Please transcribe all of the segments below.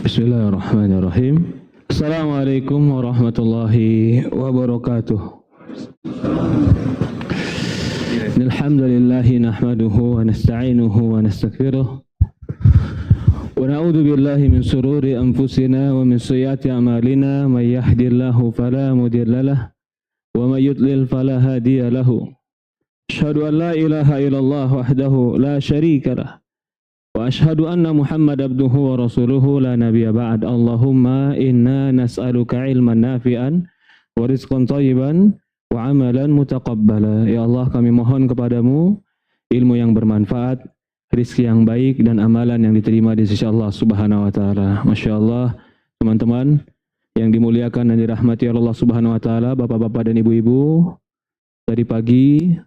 Bismillahirrahmanirrahim. Assalamualaikum warahmatullahi wabarakatuh. Alhamdulillahi nahmaduhu wa nasta'inuhu wa nastaghfiruh. Wa na'udzu billahi min shururi anfusina wa min sayyiati a'malina may yahdihillahu fala mudilla lahu wa may yudlil fala hadiya lahu. Asyhadu an la ilaha illallah wahdahu la syarika lahu. Wa ashhadu anna Muhammad abduhu wa rasuluhu la nabiyya ba'd. Allahumma inna nas'aluka ilman nafi'an wa rizqan thayyiban wa amalan mutaqabbala. Ya Allah, kami mohon kepadamu ilmu yang bermanfaat, rizki yang baik, dan amalan yang diterima di sisi Allah Subhanahu wa taala. Masya Allah, teman-teman yang dimuliakan dan dirahmati Allah Subhanahu wa taala, bapak-bapak dan ibu-ibu, tadi pagi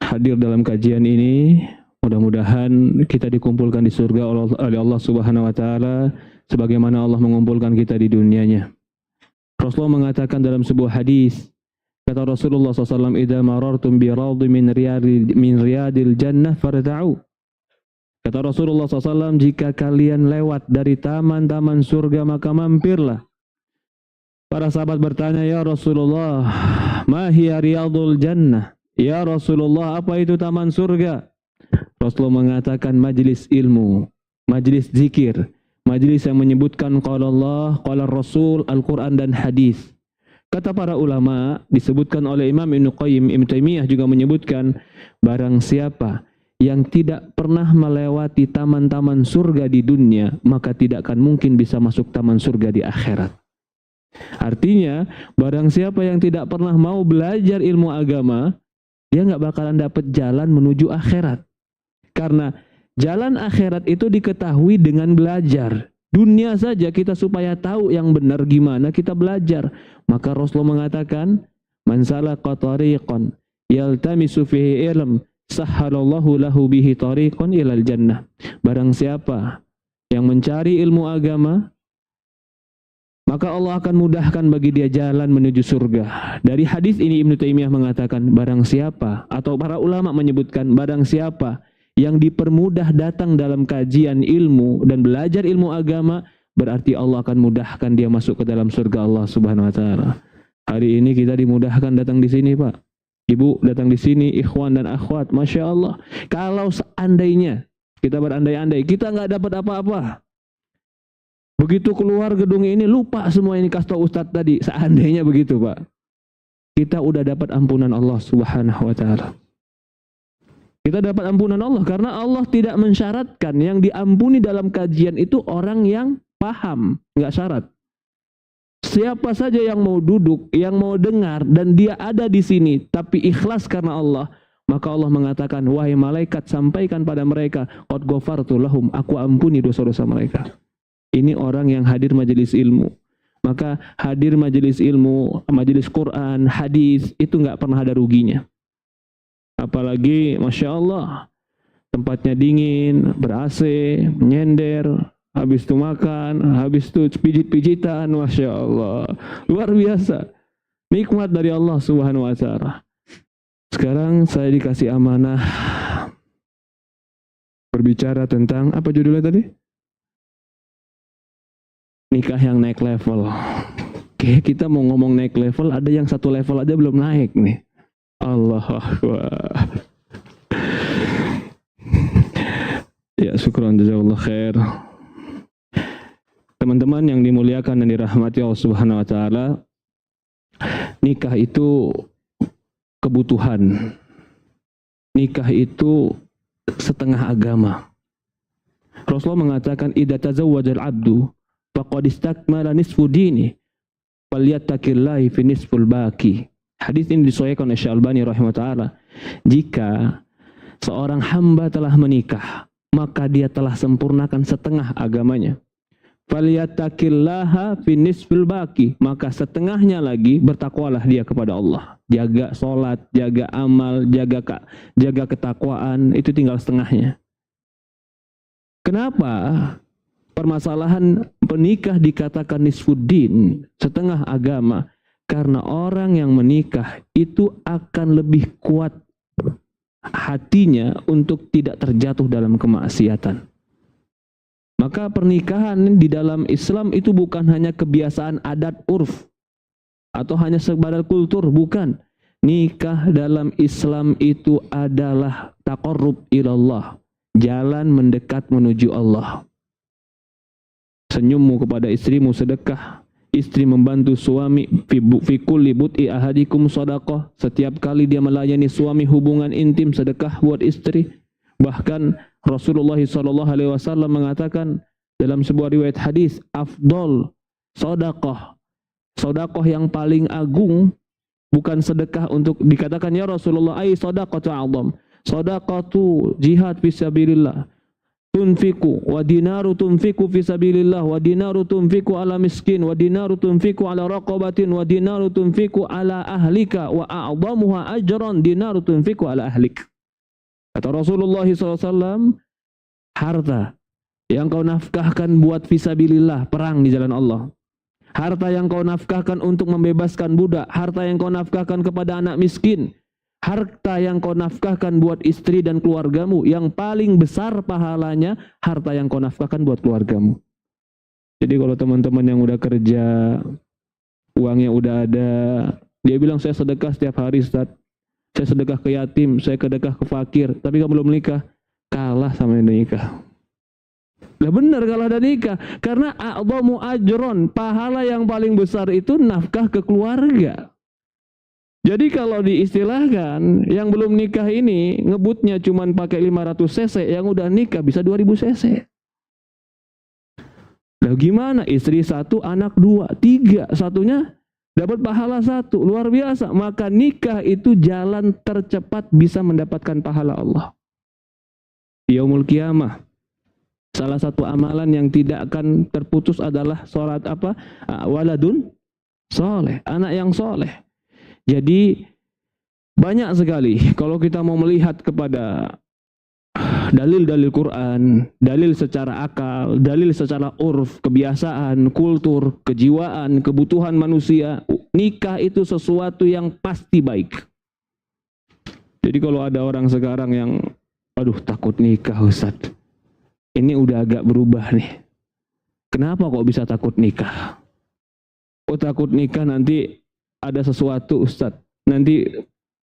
hadir dalam kajian ini. Mudah-mudahan kita dikumpulkan di surga oleh Allah Subhanahu wa taala sebagaimana Allah mengumpulkan kita di dunianya. Rasulullah mengatakan dalam sebuah hadis, kata Rasulullah SAW, "Idza marartum bi raudhin min riyadil jannah farta'u." Kata Rasulullah SAW, jika kalian lewat dari taman-taman surga maka mampirlah. Para sahabat bertanya, "Ya Rasulullah, ma hiya riyadul jannah?" Ya Rasulullah, apa itu taman surga? Rasulullah mengatakan majlis ilmu, majlis zikir, majlis yang menyebutkan qala Allah, qala Rasul, Al-Quran dan hadis. Kata para ulama, disebutkan oleh Imam Ibnu Qayyim, Ibnu Taimiyah juga menyebutkan, barang siapa yang tidak pernah melewati taman-taman surga di dunia, maka tidak akan mungkin bisa masuk taman surga di akhirat. Artinya, barang siapa yang tidak pernah mau belajar ilmu agama, dia nggak bakalan dapat jalan menuju akhirat. Karena jalan akhirat itu diketahui dengan belajar. Dunia saja kita supaya tahu yang benar gimana kita belajar. Maka Rasulullah mengatakan, "Man salaka tariqan yaltamisu fihi ilm, sahhalallahu lahu bihi tariqan ilal jannah." Barang siapa yang mencari ilmu agama, maka Allah akan mudahkan bagi dia jalan menuju surga. Dari hadis ini Ibnu Taimiyah mengatakan, barang siapa, atau para ulama menyebutkan, barang siapa yang dipermudah datang dalam kajian ilmu dan belajar ilmu agama, berarti Allah akan mudahkan dia masuk ke dalam surga Allah Subhanahu wa taala. Hari ini kita dimudahkan datang di sini, Pak. Ibu datang di sini, ikhwan dan akhwat, Masya Allah. Kalau seandainya kita berandai-andai, kita nggak dapat apa-apa. Begitu keluar gedung ini, lupa semua ini kasih tahu Ustadz tadi. Seandainya begitu, Pak. Kita udah dapat ampunan Allah Subhanahu wa taala. Kita dapat ampunan Allah karena Allah tidak mensyaratkan, yang diampuni dalam kajian itu orang yang paham, nggak syarat. Siapa saja yang mau duduk, yang mau dengar, dan dia ada di sini, tapi ikhlas karena Allah, maka Allah mengatakan, wahai malaikat, sampaikan pada mereka, qad ghafartu lahum, aku ampuni dosa-dosa mereka. Ini orang yang hadir majelis ilmu. Maka hadir majelis ilmu, majelis Quran, hadis, itu nggak pernah ada ruginya. Apalagi, Masya Allah, tempatnya dingin, ber-AC, menyender, habis itu makan, habis itu pijit-pijitan, Masya Allah. Luar biasa. Nikmat dari Allah Subhanahu wa ta'ala. Sekarang saya dikasih amanah berbicara tentang, apa judulnya tadi? Nikah yang naik level. Oke, kita mau ngomong naik level, ada yang satu level aja belum naik nih. Allah Akbar. Ya, syukran, jazakallah khair. Teman-teman yang dimuliakan dan dirahmati Allah Subhanahu wa taala, nikah itu kebutuhan. Nikah itu setengah agama. Rasulullah mengatakan, idza tazawwajal 'abdu faqad istakmala nisfu dini, falyattaqillahi fi nisful baqi. Hadis ini disahihkan oleh Syekh Albani rahimahullah. Jika seorang hamba telah menikah, maka dia telah sempurnakan setengah agamanya. Falyattaqillaha fi nisfil baqi, maka setengahnya lagi bertakwalah dia kepada Allah. Jaga salat, jaga amal, jaga ketakwaan, itu tinggal setengahnya. Kenapa permasalahan penikah dikatakan nisfuddin, setengah agama? Karena orang yang menikah itu akan lebih kuat hatinya untuk tidak terjatuh dalam kemaksiatan. Maka pernikahan di dalam Islam itu bukan hanya kebiasaan adat urf atau hanya sekedar kultur, bukan. Nikah dalam Islam itu adalah taqarrub ilallah, jalan mendekat menuju Allah. Senyummu kepada istrimu sedekah, istri membantu suami fi kulli bud'i ahadikum shadaqah, setiap kali dia melayani suami hubungan intim sedekah buat istri. Bahkan Rasulullah SAW mengatakan dalam sebuah riwayat hadis, afdol shadaqah, shadaqah yang paling agung bukan sedekah untuk dikatakan ya Rasulullah ai shadaqatu a'zam, shadaqatu jihad fisabilillah, tunfiku wa dinaru tunfiku fisabilillah wa dinaru tunfiku ala miskin wa dinaru tunfiku ala raqabatin wa dinaru tunfiku ala ahlika wa a'zamuha ajran dinaru tunfiku ala ahlik. Kata Rasulullah SAW, harta yang kau nafkahkan buat fisabilillah, perang di jalan Allah, harta yang kau nafkahkan untuk membebaskan budak, harta yang kau nafkahkan kepada anak miskin, harta yang kau nafkahkan buat istri dan keluargamu, yang paling besar pahalanya harta yang kau nafkahkan buat keluargamu. Jadi kalau teman-teman yang udah kerja, uangnya udah ada, dia bilang saya sedekah setiap hari Ustaz, saya sedekah ke yatim, saya sedekah ke fakir, tapi kamu belum menikah, kalah sama yang nikah. Nah benar kalau ada nikah, karena a'zamu ajron, pahala yang paling besar itu nafkah ke keluarga. Jadi kalau diistilahkan yang belum nikah ini ngebutnya cuman pakai 500 cc, yang udah nikah bisa 2000 cc. Nah gimana? Istri 1, anak 2, 3, satunya dapat pahala 1, luar biasa. Maka nikah itu jalan tercepat bisa mendapatkan pahala Allah. Yaumul Qiyamah, salah satu amalan yang tidak akan terputus adalah sholat apa? Waladun soleh, anak yang soleh. Jadi banyak sekali kalau kita mau melihat kepada dalil-dalil Quran, dalil secara akal, dalil secara urf, kebiasaan, kultur, kejiwaan, kebutuhan manusia, nikah itu sesuatu yang pasti baik. Jadi kalau ada orang sekarang yang aduh takut nikah Ustaz, ini udah agak berubah nih. Kenapa kok bisa takut nikah? Oh takut nikah nanti ada sesuatu Ustaz, nanti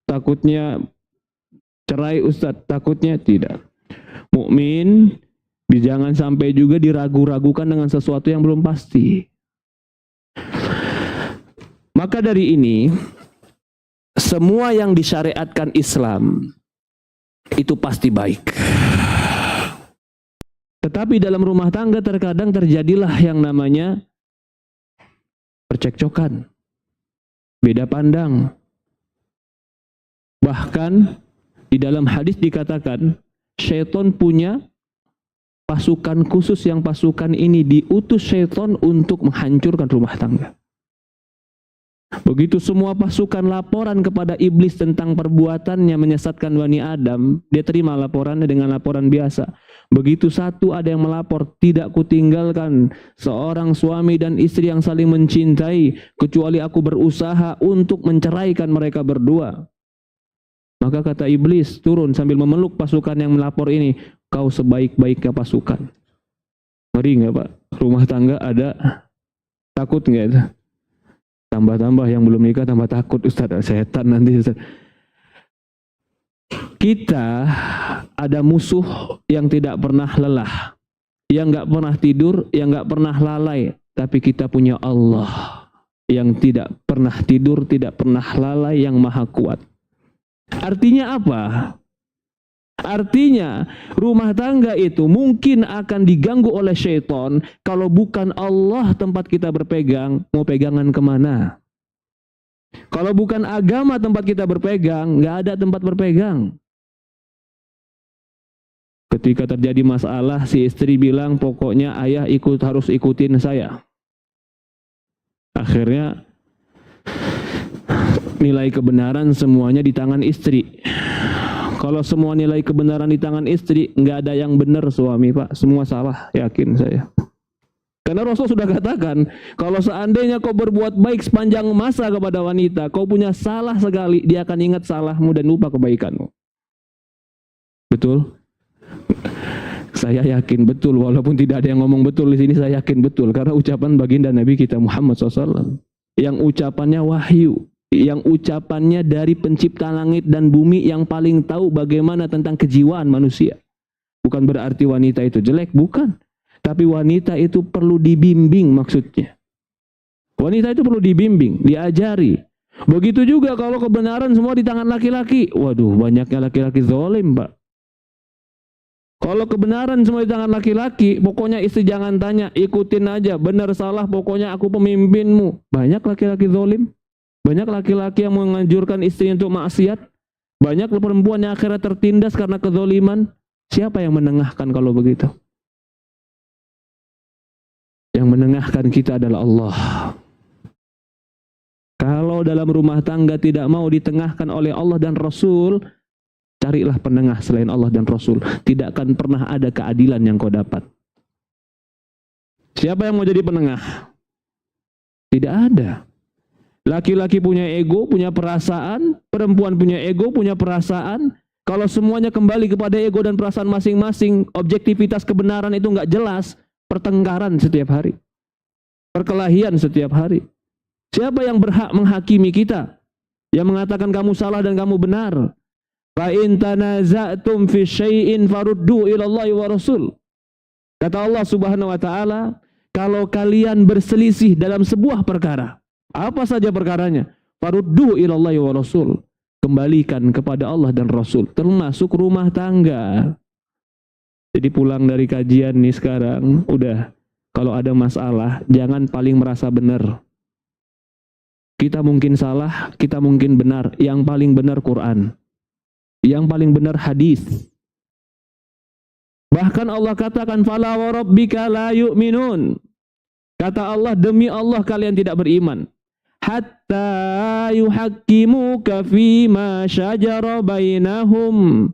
takutnya cerai Ustaz, takutnya tidak. Mukmin jangan sampai juga diragu-ragukan dengan sesuatu yang belum pasti. Maka dari ini, semua yang disyariatkan Islam itu pasti baik. Tetapi dalam rumah tangga terkadang terjadilah yang namanya percekcokan, beda pandang. Bahkan di dalam hadis dikatakan syaitan punya pasukan khusus, yang pasukan ini diutus syaitan untuk menghancurkan rumah tangga. Begitu semua pasukan laporan kepada iblis tentang perbuatannya menyesatkan Bani Adam, dia terima laporannya dengan laporan biasa. Begitu satu ada yang melapor, tidak kutinggalkan seorang suami dan istri yang saling mencintai, kecuali aku berusaha untuk menceraikan mereka berdua. Maka kata iblis turun sambil memeluk pasukan yang melapor ini, kau sebaik-baiknya pasukan. Ngeri nggak Pak? Rumah tangga ada, takut nggak itu? Tambah-tambah yang belum nikah tambah takut Ustaz, setan nanti Ustaz. Kita ada musuh yang tidak pernah lelah, yang nggak pernah tidur, yang nggak pernah lalai. Tapi kita punya Allah yang tidak pernah tidur, tidak pernah lalai, yang maha kuat. Artinya apa? Artinya rumah tangga itu mungkin akan diganggu oleh syaitan kalau bukan Allah tempat kita berpegang, mau pegangan kemana? Kalau bukan agama tempat kita berpegang, nggak ada tempat berpegang. Ketika terjadi masalah, si istri bilang pokoknya ayah harus ikutin saya. Akhirnya nilai kebenaran semuanya di tangan istri. Kalau semua nilai kebenaran di tangan istri, nggak ada yang benar suami Pak, semua salah, yakin saya. Karena Rasul sudah katakan, kalau seandainya kau berbuat baik sepanjang masa kepada wanita, kau punya salah sekali, dia akan ingat salahmu dan lupa kebaikanmu. Betul? Saya yakin betul, walaupun tidak ada yang ngomong betul di sini, saya yakin betul karena ucapan baginda Nabi kita Muhammad SAW yang ucapannya wahyu, yang ucapannya dari pencipta langit dan bumi yang paling tahu bagaimana tentang kejiwaan manusia. Bukan berarti wanita itu jelek, bukan. Tapi wanita itu perlu dibimbing maksudnya. Wanita itu perlu dibimbing, diajari. Begitu juga kalau kebenaran semua di tangan laki-laki. Waduh, banyaknya laki-laki zalim, Pak. Kalau kebenaran semua di tangan laki-laki, pokoknya istri jangan tanya, ikutin aja, benar salah, pokoknya aku pemimpinmu. Banyak laki-laki zalim. Banyak laki-laki yang menganjurkan istrinya untuk maksiat. Banyak perempuan yang akhirnya tertindas karena kezaliman. Siapa yang menengahkan kalau begitu? Yang menengahkan kita adalah Allah. Kalau dalam rumah tangga tidak mau ditengahkan oleh Allah dan Rasul, carilah penengah selain Allah dan Rasul. Tidak akan pernah ada keadilan yang kau dapat. Siapa yang mau jadi penengah? Tidak ada. Laki-laki punya ego, punya perasaan. Perempuan punya ego, punya perasaan. Kalau semuanya kembali kepada ego dan perasaan masing-masing, objektivitas kebenaran itu nggak jelas. Pertengkaran setiap hari. Perkelahian setiap hari. Siapa yang berhak menghakimi kita? Yang mengatakan kamu salah dan kamu benar. Fa in tanaza'tum fi syai'in faruddu ila Allah wa Rasul. Kata Allah Subhanahu wa taala, kalau kalian berselisih dalam sebuah perkara, apa saja perkaranya? Faruddu ila Allah wa Rasul. Kembalikan kepada Allah dan Rasul, termasuk rumah tangga. Jadi pulang dari kajian nih sekarang, udah kalau ada masalah jangan paling merasa benar. Kita mungkin salah, kita mungkin benar. Yang paling benar Quran. Yang paling benar hadis. Bahkan Allah katakan, "Fala wa rabbika la yu'minun." Kata Allah, demi Allah kalian tidak beriman. Hatta yuhakkimuka fima syajara bainahum.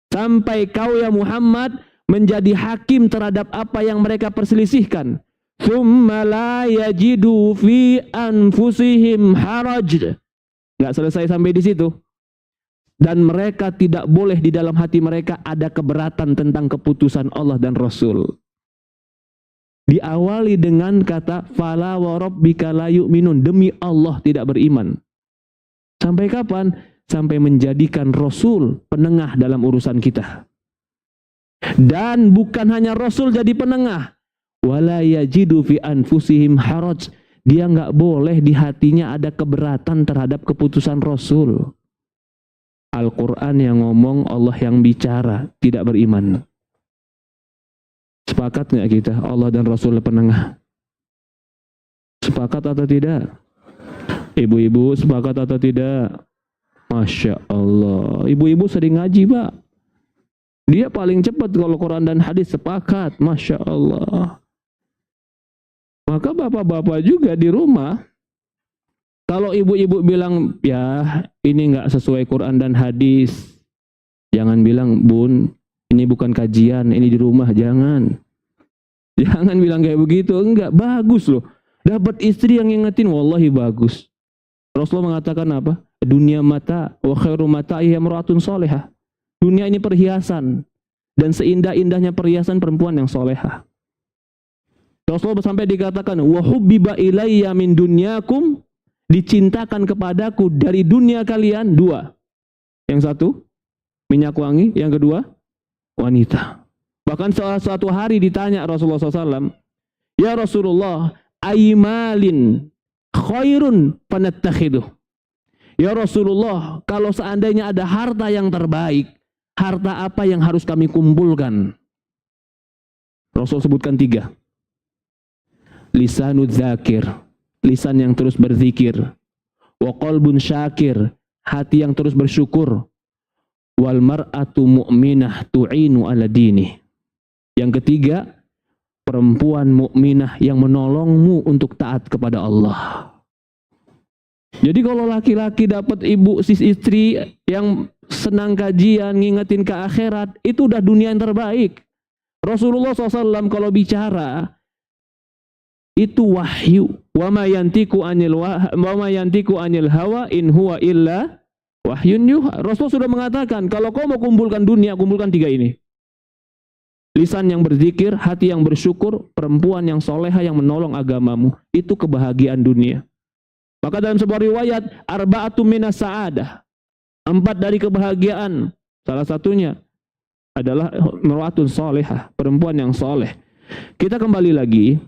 Sampai kau ya Muhammad menjadi hakim terhadap apa yang mereka perselisihkan. Tsumma la yajidu fi anfusihim haraj. Enggak selesai sampai di situ. Dan mereka tidak boleh di dalam hati mereka ada keberatan tentang keputusan Allah dan Rasul. Diawali dengan kata fala wa rabbika la yu'minun, demi Allah tidak beriman. Sampai kapan? Sampai menjadikan Rasul penengah dalam urusan kita. Dan bukan hanya Rasul jadi penengah. Wala yajidu fi anfusihim haraj. Dia nggak boleh di hatinya ada keberatan terhadap keputusan Rasul. Al-Quran yang ngomong, Allah yang bicara, tidak beriman. Sepakat nggak kita? Allah dan Rasul penengah. Sepakat atau tidak? Ibu-ibu sepakat atau tidak? Masya Allah. Ibu-ibu sering ngaji, Pak. Dia paling cepat kalau Quran dan hadis sepakat. Masya Allah. Maka bapak-bapak juga di rumah, kalau ibu-ibu bilang, ya ini nggak sesuai Quran dan hadis, jangan bilang, Bun, ini bukan kajian, ini di rumah, jangan. Jangan bilang kayak begitu, enggak, bagus loh. Dapat istri yang ngingetin, wallahi bagus. Rasulullah mengatakan apa? Dunia mata, wa khairu mata'i imra'atun solehah. Dunia ini perhiasan, dan seindah-indahnya perhiasan perempuan yang solehah. Rasulullah sampai dikatakan, wa hubbiba ilayya min dunyakum, dicintakan kepadaku dari dunia kalian dua. Yang satu, minyak wangi. Yang kedua, wanita. Bahkan suatu hari ditanya Rasulullah SAW, ya Rasulullah, aymalin khairun panattakhiduh. Ya Rasulullah, kalau seandainya ada harta yang terbaik, harta apa yang harus kami kumpulkan? Rasul sebutkan 3. Lisanud dzakir, lisan yang terus berzikir. Wa qalbun syakir, hati yang terus bersyukur. Wal mar'atu mu'minah tu'inu ala dini. Yang ketiga, perempuan mukminah yang menolongmu untuk taat kepada Allah. Jadi kalau laki-laki dapat ibu istri yang senang kajian, ngingetin ke akhirat, itu udah dunia yang terbaik. Rasulullah SAW kalau bicara, itu wahyu. Wa ma yantiqu anil hawa in huwa illa wahyun yuha. Rasul sudah mengatakan, kalau kau mau kumpulkan dunia, kumpulkan 3 ini. lisan yang berzikir, hati yang bersyukur, perempuan yang soleha yang menolong agamamu. Itu kebahagiaan dunia. Maka dalam sebuah riwayat, arba'atu minas sa'adah, 4 dari kebahagiaan. Salah satunya adalah mar'atun solehah, perempuan yang soleh. Kita kembali lagi,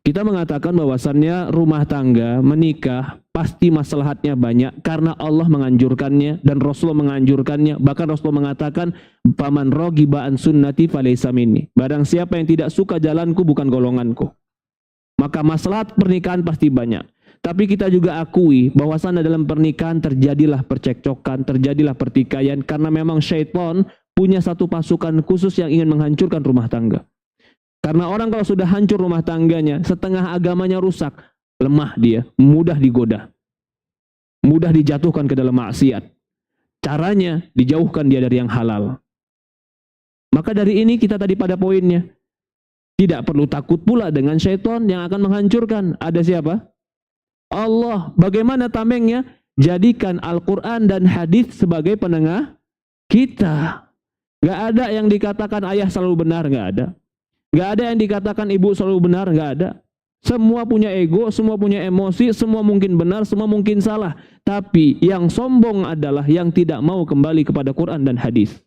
kita mengatakan bahwasannya rumah tangga, menikah, pasti maslahatnya banyak karena Allah menganjurkannya dan Rasulullah menganjurkannya. Bahkan Rasulullah mengatakan, "Faman raghiba an sunnati falaysa minni." Barang siapa yang tidak suka jalanku bukan golonganku. Maka maslahat pernikahan pasti banyak. Tapi kita juga akui bahwasan dalam pernikahan terjadilah percekcokan, terjadilah pertikaian karena memang syaitan punya satu pasukan khusus yang ingin menghancurkan rumah tangga. Karena orang kalau sudah hancur rumah tangganya, setengah agamanya rusak, lemah dia, mudah digoda, mudah dijatuhkan ke dalam maksiat. Caranya dijauhkan dia dari yang halal. Maka dari ini kita tadi pada poinnya, tidak perlu takut pula dengan syaitan yang akan menghancurkan. Ada siapa? Allah. Bagaimana tamengnya? Jadikan Al-Quran dan hadis sebagai penengah kita. Gak ada yang dikatakan ayah selalu benar, gak ada. Gak ada yang dikatakan ibu selalu benar, gak ada. Semua punya ego, semua punya emosi, semua mungkin benar, semua mungkin salah. Tapi yang sombong adalah yang tidak mau kembali kepada Quran dan hadis.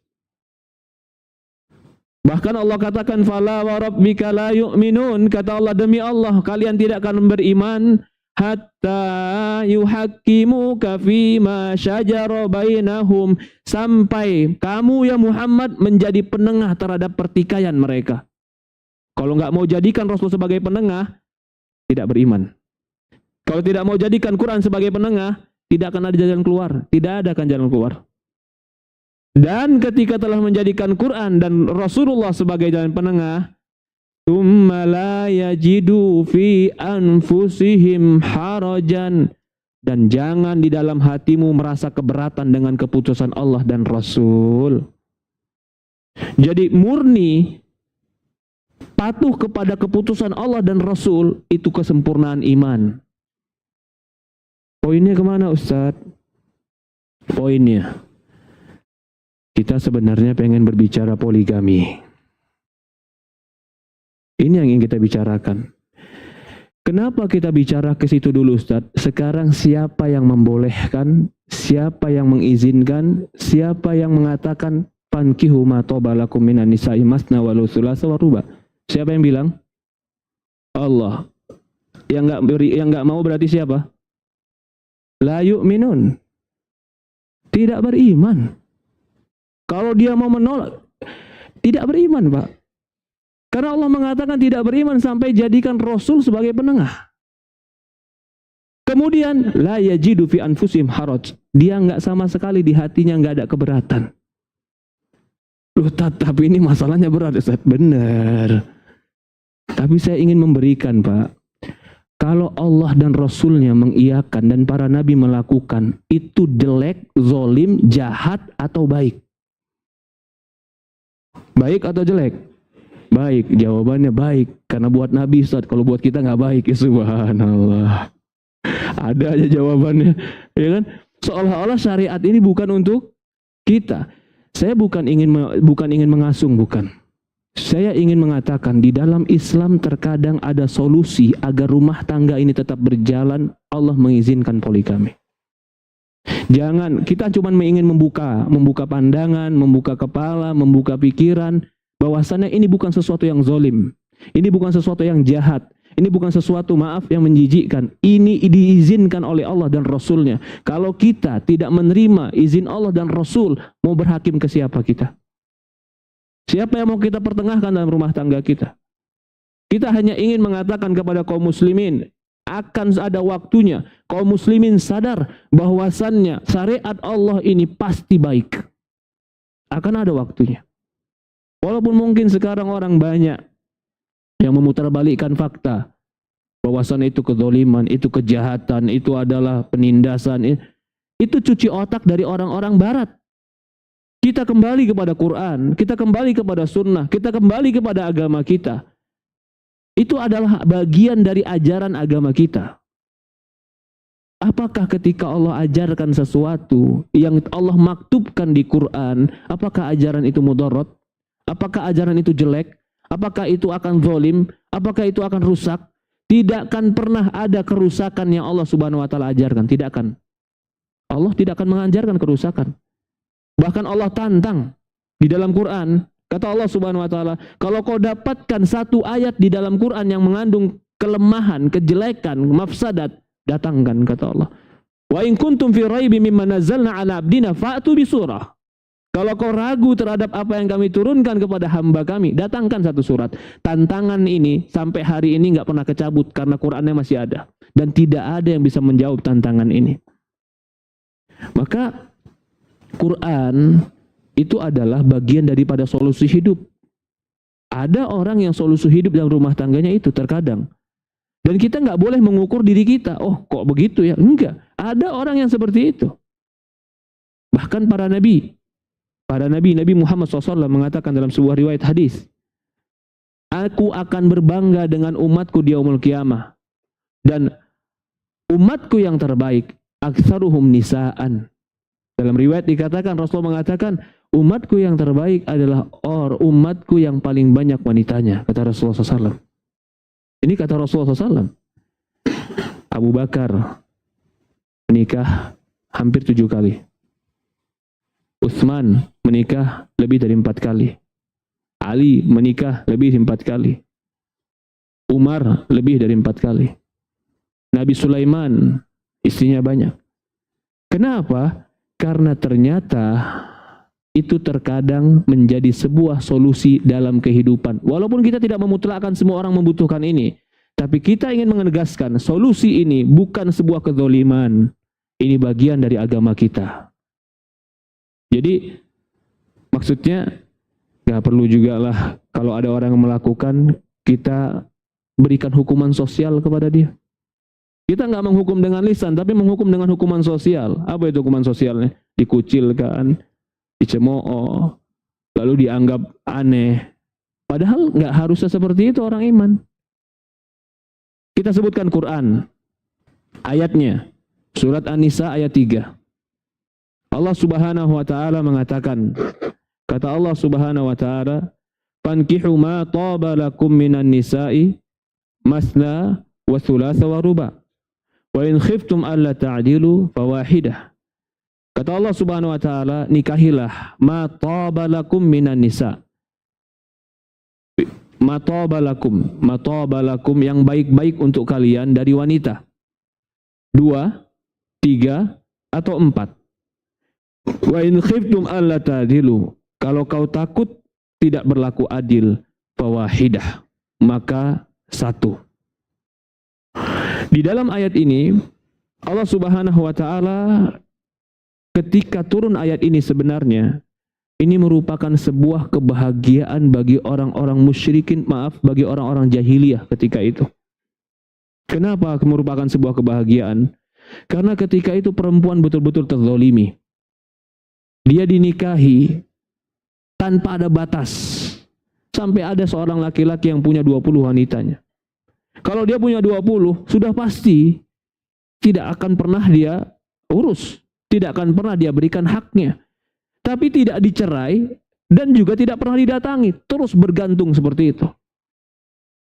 Bahkan Allah katakan, "Fala wa rabbika la yu'minun." Kata Allah, demi Allah, kalian tidak akan beriman hatta yuhaqqimuka fima syajara bainahum, sampai kamu ya Muhammad menjadi penengah terhadap pertikaian mereka. Kalau nggak mau jadikan Rasul sebagai penengah, tidak beriman. Kalau tidak mau jadikan Quran sebagai penengah, tidak akan ada jalan keluar. Tidak ada akan jalan keluar. Dan ketika telah menjadikan Quran dan Rasulullah sebagai jalan penengah, tsumma la yajidu fi anfusihim harajan, dan jangan di dalam hatimu merasa keberatan dengan keputusan Allah dan Rasul. Jadi murni patuh kepada keputusan Allah dan Rasul, itu kesempurnaan iman. Poinnya kemana Ustadz? Poinnya, kita sebenarnya pengen berbicara poligami. Ini yang ingin kita bicarakan. Kenapa kita bicara ke situ dulu Ustadz? Sekarang siapa yang membolehkan? Siapa yang mengizinkan? Siapa yang mengatakan fankihu ma toba lakum minan nisa'i masna wa thulatha wa ruba'? Siapa yang bilang? Allah. Yang enggak mau berarti siapa? La yu'minun. Tidak beriman. Kalau dia mau menolak, tidak beriman, Pak. Karena Allah mengatakan tidak beriman sampai jadikan Rasul sebagai penengah. Kemudian la yajidu fi anfusihim haraj. Dia enggak sama sekali di hatinya enggak ada keberatan. Loh, tapi ini masalahnya berat, Ustaz. Benar. Tapi saya ingin memberikan, Pak, kalau Allah dan Rasulnya mengiyakan dan para nabi melakukan, itu jelek, zolim, jahat, atau baik? Baik atau jelek? Baik. Jawabannya baik. Karena buat nabi, Ustaz. Kalau buat kita nggak baik, ya subhanallah. Ada aja jawabannya, ya kan? Seolah-olah syariat ini bukan untuk kita. Saya bukan ingin mengasung, bukan. Saya ingin mengatakan di dalam Islam terkadang ada solusi agar rumah tangga ini tetap berjalan. Allah mengizinkan poligami. Jangan kita cuma ingin membuka pandangan, membuka kepala, membuka pikiran bahwasannya ini bukan sesuatu yang zolim. Ini bukan sesuatu yang jahat. Ini bukan sesuatu, maaf, yang menjijikkan. Ini diizinkan oleh Allah dan Rasulnya. Kalau kita tidak menerima izin Allah dan Rasul, mau berhakim ke siapa kita? Siapa yang mau kita pertengahkan dalam rumah tangga kita? Kita hanya ingin mengatakan kepada kaum muslimin, akan ada waktunya kaum muslimin sadar bahwasannya syariat Allah ini pasti baik. Akan ada waktunya. Walaupun mungkin sekarang orang banyak yang memutarbalikkan fakta, bahwasan itu kezaliman, itu kejahatan, itu adalah penindasan. Itu cuci otak dari orang-orang barat. Kita kembali kepada Quran, kita kembali kepada sunnah, kita kembali kepada agama kita. Itu adalah bagian dari ajaran agama kita. Apakah ketika Allah ajarkan sesuatu yang Allah maktubkan di Quran, apakah ajaran itu mudarat? Apakah ajaran itu jelek? Apakah itu akan zalim? Apakah itu akan rusak? Tidak akan pernah ada kerusakan yang Allah Subhanahu wa taala ajarkan, tidak akan. Allah tidak akan mengajarkan kerusakan. Bahkan Allah tantang di dalam Quran, kata Allah Subhanahu wa taala, kalau kau dapatkan satu ayat di dalam Quran yang mengandung kelemahan, kejelekan, mafsadat, datangkan, kata Allah. Wa in kuntum fi raibin mimma nazzalna ala abdina fa'tu bi surah. Kalau kau ragu terhadap apa yang kami turunkan kepada hamba kami, datangkan satu surat. Tantangan ini sampai hari ini nggak pernah kecabut karena Qurannya masih ada. Dan tidak ada yang bisa menjawab tantangan ini. Maka Quran itu adalah bagian daripada solusi hidup. Ada orang yang solusi hidup dalam rumah tangganya itu terkadang. Dan kita nggak boleh mengukur diri kita. Oh kok begitu ya? Enggak. Ada orang yang seperti itu. Bahkan para nabi. Nabi Muhammad SAW mengatakan dalam sebuah riwayat hadis, aku akan berbangga dengan umatku di yaumul qiyamah. Dan umatku yang terbaik, aktsaruhum nisaan. Dalam riwayat dikatakan, Rasulullah mengatakan, umatku yang terbaik adalah umatku yang paling banyak wanitanya, kata Rasulullah SAW. Ini kata Rasulullah SAW. Abu Bakar menikah hampir 7 kali. Utsman menikah lebih dari 4 kali. Ali menikah lebih dari 4 kali. Umar lebih dari 4 kali. Nabi Sulaiman istrinya banyak. Kenapa? Karena ternyata itu terkadang menjadi sebuah solusi dalam kehidupan. Walaupun kita tidak memutlakkan semua orang membutuhkan ini, tapi kita ingin menegaskan solusi ini bukan sebuah kezaliman. Ini bagian dari agama kita. Jadi maksudnya nggak perlu juga lah kalau ada orang yang melakukan, kita berikan hukuman sosial kepada dia. Kita nggak menghukum dengan lisan, tapi menghukum dengan hukuman sosial. Apa itu hukuman sosialnya? Dikucilkan, dicemooh, lalu dianggap aneh. Padahal nggak harusnya seperti itu orang iman. Kita sebutkan Quran, ayatnya, surat An-Nisa ayat 3. Allah Subhanahu wa taala mengatakan, kata Allah Subhanahu wa taala, "Fankihu ma taba lakum minan nisa'i masna wa thulatha wa ruba. Wa in khiftum alla ta'dilu fawahidah." Kata Allah Subhanahu wa taala, nikahilah ma taba lakum minan nisa. Ma taba lakum yang baik-baik untuk kalian dari wanita. 2, 3 atau 4. Wa in khiftum alla ta'dilu, kalau kau takut tidak berlaku adil, fawahidah, maka 1. Di dalam ayat ini Allah Subhanahu wa taala ketika turun ayat ini sebenarnya ini merupakan sebuah kebahagiaan bagi orang-orang musyrikin, bagi orang-orang jahiliyah ketika itu. Kenapa merupakan sebuah kebahagiaan? Karena ketika itu perempuan betul-betul terzalimi. Dia dinikahi tanpa ada batas. Sampai ada seorang laki-laki yang punya 20 wanitanya. Kalau dia punya 20, sudah pasti tidak akan pernah dia urus. Tidak akan pernah dia berikan haknya. Tapi tidak dicerai dan juga tidak pernah didatangi. Terus bergantung seperti itu.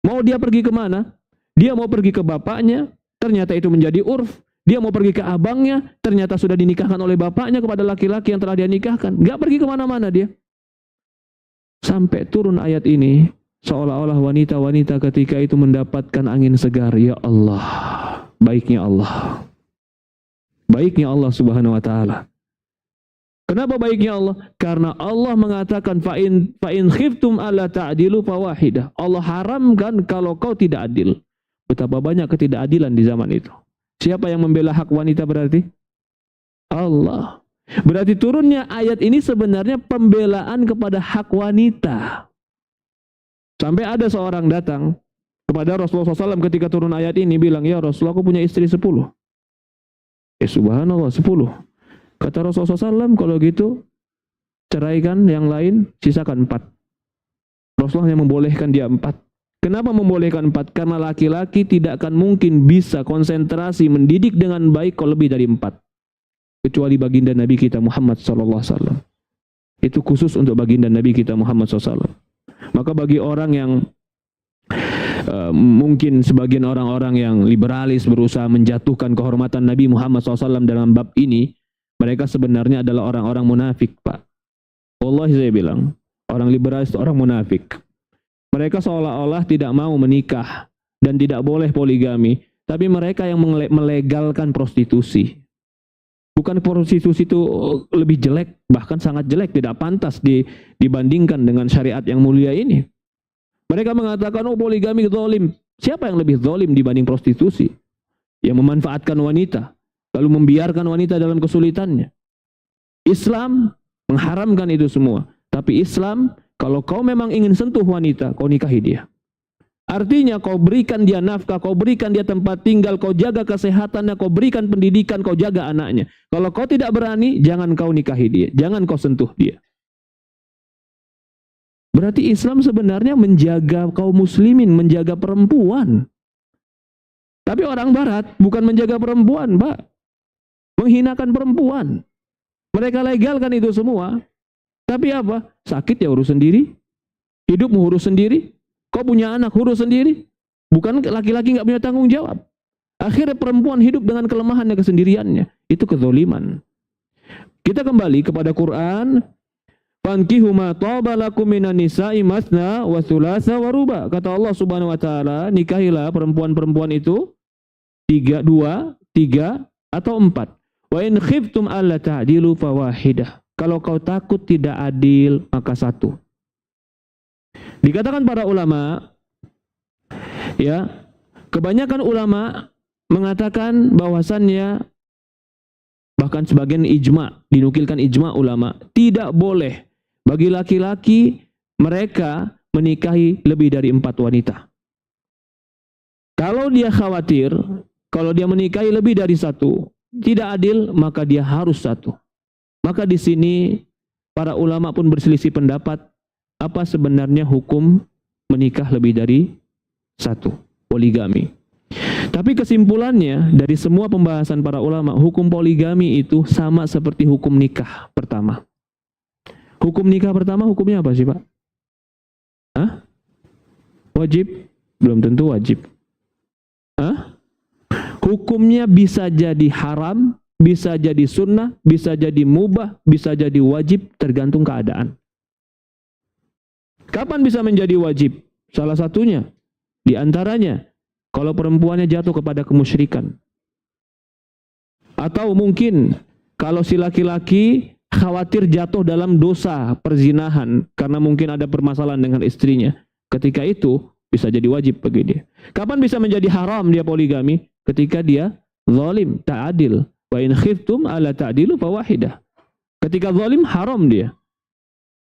Mau dia pergi kemana? Dia mau pergi ke bapaknya, ternyata itu menjadi urf. Dia mau pergi ke abangnya, ternyata sudah dinikahkan oleh bapaknya kepada laki-laki yang telah dia nikahkan. Gak pergi kemana-mana dia. Sampai turun ayat ini, seolah-olah wanita-wanita ketika itu mendapatkan angin segar. Ya Allah, baiknya Allah. Baiknya Allah Subhanahu wa taala. Kenapa baiknya Allah? Karena Allah mengatakan fa in khiftum alla ta'dilu fawahidah. Allah haramkan kalau kau tidak adil. Betapa banyak ketidakadilan di zaman itu. Siapa yang membela hak wanita berarti? Allah. Berarti turunnya ayat ini sebenarnya pembelaan kepada hak wanita. Sampai ada seorang datang kepada Rasulullah SAW ketika turun ayat ini bilang, ya Rasulullah, aku punya istri 10. Subhanallah, 10. Kata Rasulullah SAW, kalau gitu ceraikan yang lain, sisakan 4. Rasulullah yang membolehkan dia 4. Kenapa membolehkan 4? Karena laki-laki tidak akan mungkin bisa konsentrasi mendidik dengan baik kalau lebih dari 4. Kecuali baginda Nabi kita Muhammad SAW. Itu khusus untuk baginda Nabi kita Muhammad SAW. Maka bagi orang yang mungkin sebagian orang-orang yang liberalis berusaha menjatuhkan kehormatan Nabi Muhammad SAW dalam bab ini, mereka sebenarnya adalah orang-orang munafik, Pak. Wallahi saya bilang, orang liberalis itu orang munafik. Mereka seolah-olah tidak mau menikah dan tidak boleh poligami, tapi mereka yang melegalkan prostitusi. Bukan prostitusi itu lebih jelek, bahkan sangat jelek, tidak pantas dibandingkan dengan syariat yang mulia ini. Mereka mengatakan, oh poligami zalim. Siapa yang lebih zalim dibanding prostitusi? Yang memanfaatkan wanita, lalu membiarkan wanita dalam kesulitannya. Islam mengharamkan itu semua. Tapi Islam, kalau kau memang ingin sentuh wanita, kau nikahi dia. Artinya kau berikan dia nafkah, kau berikan dia tempat tinggal, kau jaga kesehatannya, kau berikan pendidikan, kau jaga anaknya. Kalau kau tidak berani, jangan kau nikahi dia, jangan kau sentuh dia. Berarti Islam sebenarnya menjaga kaum muslimin, menjaga perempuan. Tapi orang barat bukan menjaga perempuan, Pak. Menghinakan perempuan. Mereka legalkan itu semua. Tapi apa? Sakit ya urus sendiri. Hidupmu urus sendiri. Kau punya anak urus sendiri. Bukan laki-laki nggak punya tanggung jawab. Akhirnya perempuan hidup dengan kelemahannya, kesendiriannya. Itu kezaliman. Kita kembali kepada Quran. Fankihu ma taba lakum minan nisa'i masna wa thulatha wa ruba. Kata Allah Subhanahu wa taala, nikahilah perempuan-perempuan itu 2, 3 atau 4. Wa in khiftum alla ta'dilu fawahidah. Kalau kau takut tidak adil, maka 1. Dikatakan para ulama, ya, kebanyakan ulama mengatakan bahwasannya, bahkan sebagian ijma, dinukilkan ijma ulama, tidak boleh bagi laki-laki mereka menikahi lebih dari 4 wanita. Kalau dia khawatir, kalau dia menikahi lebih dari 1, tidak adil, maka dia harus 1. Maka di sini para ulama pun berselisih pendapat apa sebenarnya hukum menikah lebih dari 1, poligami. Tapi kesimpulannya dari semua pembahasan para ulama, hukum poligami itu sama seperti hukum nikah pertama. Hukum nikah pertama hukumnya apa sih, Pak? Hah? Wajib? Belum tentu wajib. Hah? Hukumnya bisa jadi haram, bisa jadi sunnah, bisa jadi mubah, bisa jadi wajib, tergantung keadaan. Kapan bisa menjadi wajib? Salah satunya, di antaranya, kalau perempuannya jatuh kepada kemusyrikan. Atau mungkin, kalau si laki-laki khawatir jatuh dalam dosa perzinahan, karena mungkin ada permasalahan dengan istrinya. Ketika itu, bisa jadi wajib bagi dia. Kapan bisa menjadi haram dia poligami? Ketika dia zalim, tak adil. Wa in khiftum ala ta'dilu fawahidah. Ketika zalim, haram dia.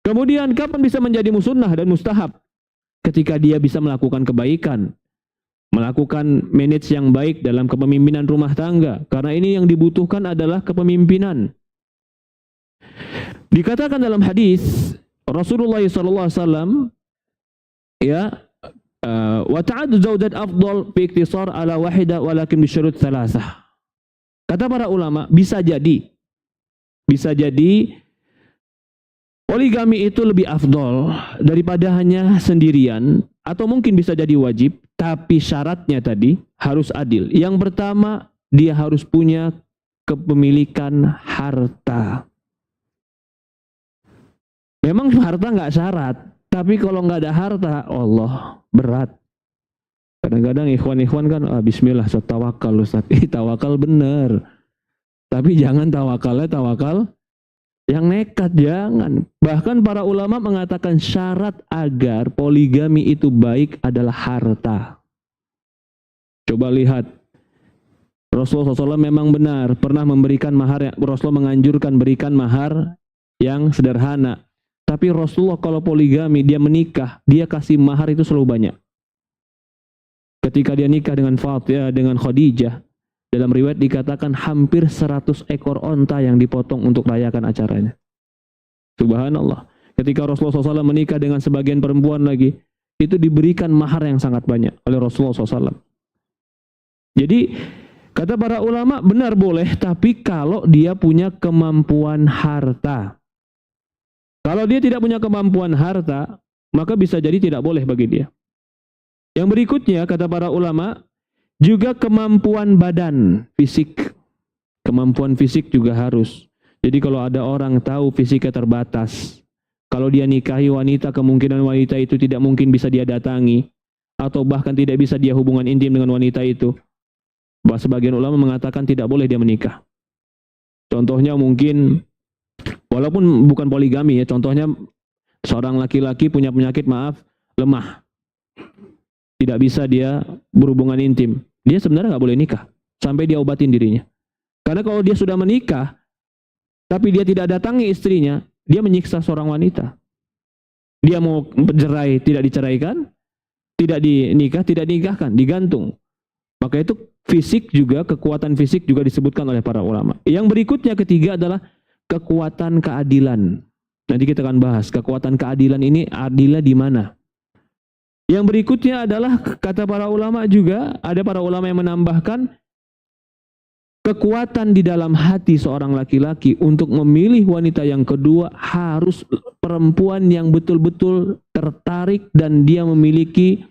Kemudian kapan bisa menjadi sunnah dan mustahab? Ketika dia bisa melakukan kebaikan, melakukan manage yang baik dalam kepemimpinan rumah tangga. Karena ini yang dibutuhkan adalah kepemimpinan. Dikatakan dalam hadis Rasulullah SAW, ya, wa ta'addu zawjat afdal fi iktisar ala wahida walakin bisyurut thalathah. Kata para ulama, bisa jadi poligami itu lebih afdol daripada hanya sendirian, atau mungkin bisa jadi wajib, tapi syaratnya tadi harus adil. Yang pertama, dia harus punya kepemilikan harta. Memang harta nggak syarat, tapi kalau nggak ada harta, Allah, berat. Kadang-kadang ikhwan-ikhwan kan, bismillah, so tawakal Ustaz. Tawakal bener. Tapi jangan tawakal yang nekat, jangan. Bahkan para ulama mengatakan syarat agar poligami itu baik adalah harta. Coba lihat, Rasulullah SAW memang benar pernah memberikan mahar. Rasulullah menganjurkan berikan mahar yang sederhana. Tapi Rasulullah kalau poligami, dia menikah, dia kasih mahar itu selalu banyak. Ketika dia nikah dengan Fatimah, dengan Khadijah, dalam riwayat dikatakan hampir 100 ekor onta yang dipotong untuk rayakan acaranya. Subhanallah. Ketika Rasulullah SAW menikah dengan sebagian perempuan lagi, itu diberikan mahar yang sangat banyak oleh Rasulullah SAW. Jadi, kata para ulama, benar boleh, tapi kalau dia punya kemampuan harta. Kalau dia tidak punya kemampuan harta, maka bisa jadi tidak boleh bagi dia. Yang berikutnya, kata para ulama, juga kemampuan badan, fisik. Kemampuan fisik juga harus. Jadi kalau ada orang tahu fisiknya terbatas, kalau dia nikahi wanita, kemungkinan wanita itu tidak mungkin bisa dia datangi, atau bahkan tidak bisa dia hubungan intim dengan wanita itu. Bahwa sebagian ulama mengatakan tidak boleh dia menikah. Contohnya mungkin, walaupun bukan poligami ya, contohnya seorang laki-laki punya penyakit, lemah. Tidak bisa dia berhubungan intim. Dia sebenarnya nggak boleh nikah sampai dia obatin dirinya. Karena kalau dia sudah menikah, tapi dia tidak datangi istrinya, dia menyiksa seorang wanita. Dia mau bercerai, tidak diceraikan, tidak dinikah, tidak dinikahkan, digantung. Maka itu fisik juga, kekuatan fisik juga disebutkan oleh para ulama. Yang berikutnya ketiga adalah kekuatan keadilan. Nanti kita akan bahas kekuatan keadilan ini adilnya di mana. Yang berikutnya adalah kata para ulama juga, ada para ulama yang menambahkan kekuatan di dalam hati seorang laki-laki untuk memilih wanita yang kedua harus perempuan yang betul-betul tertarik dan dia memiliki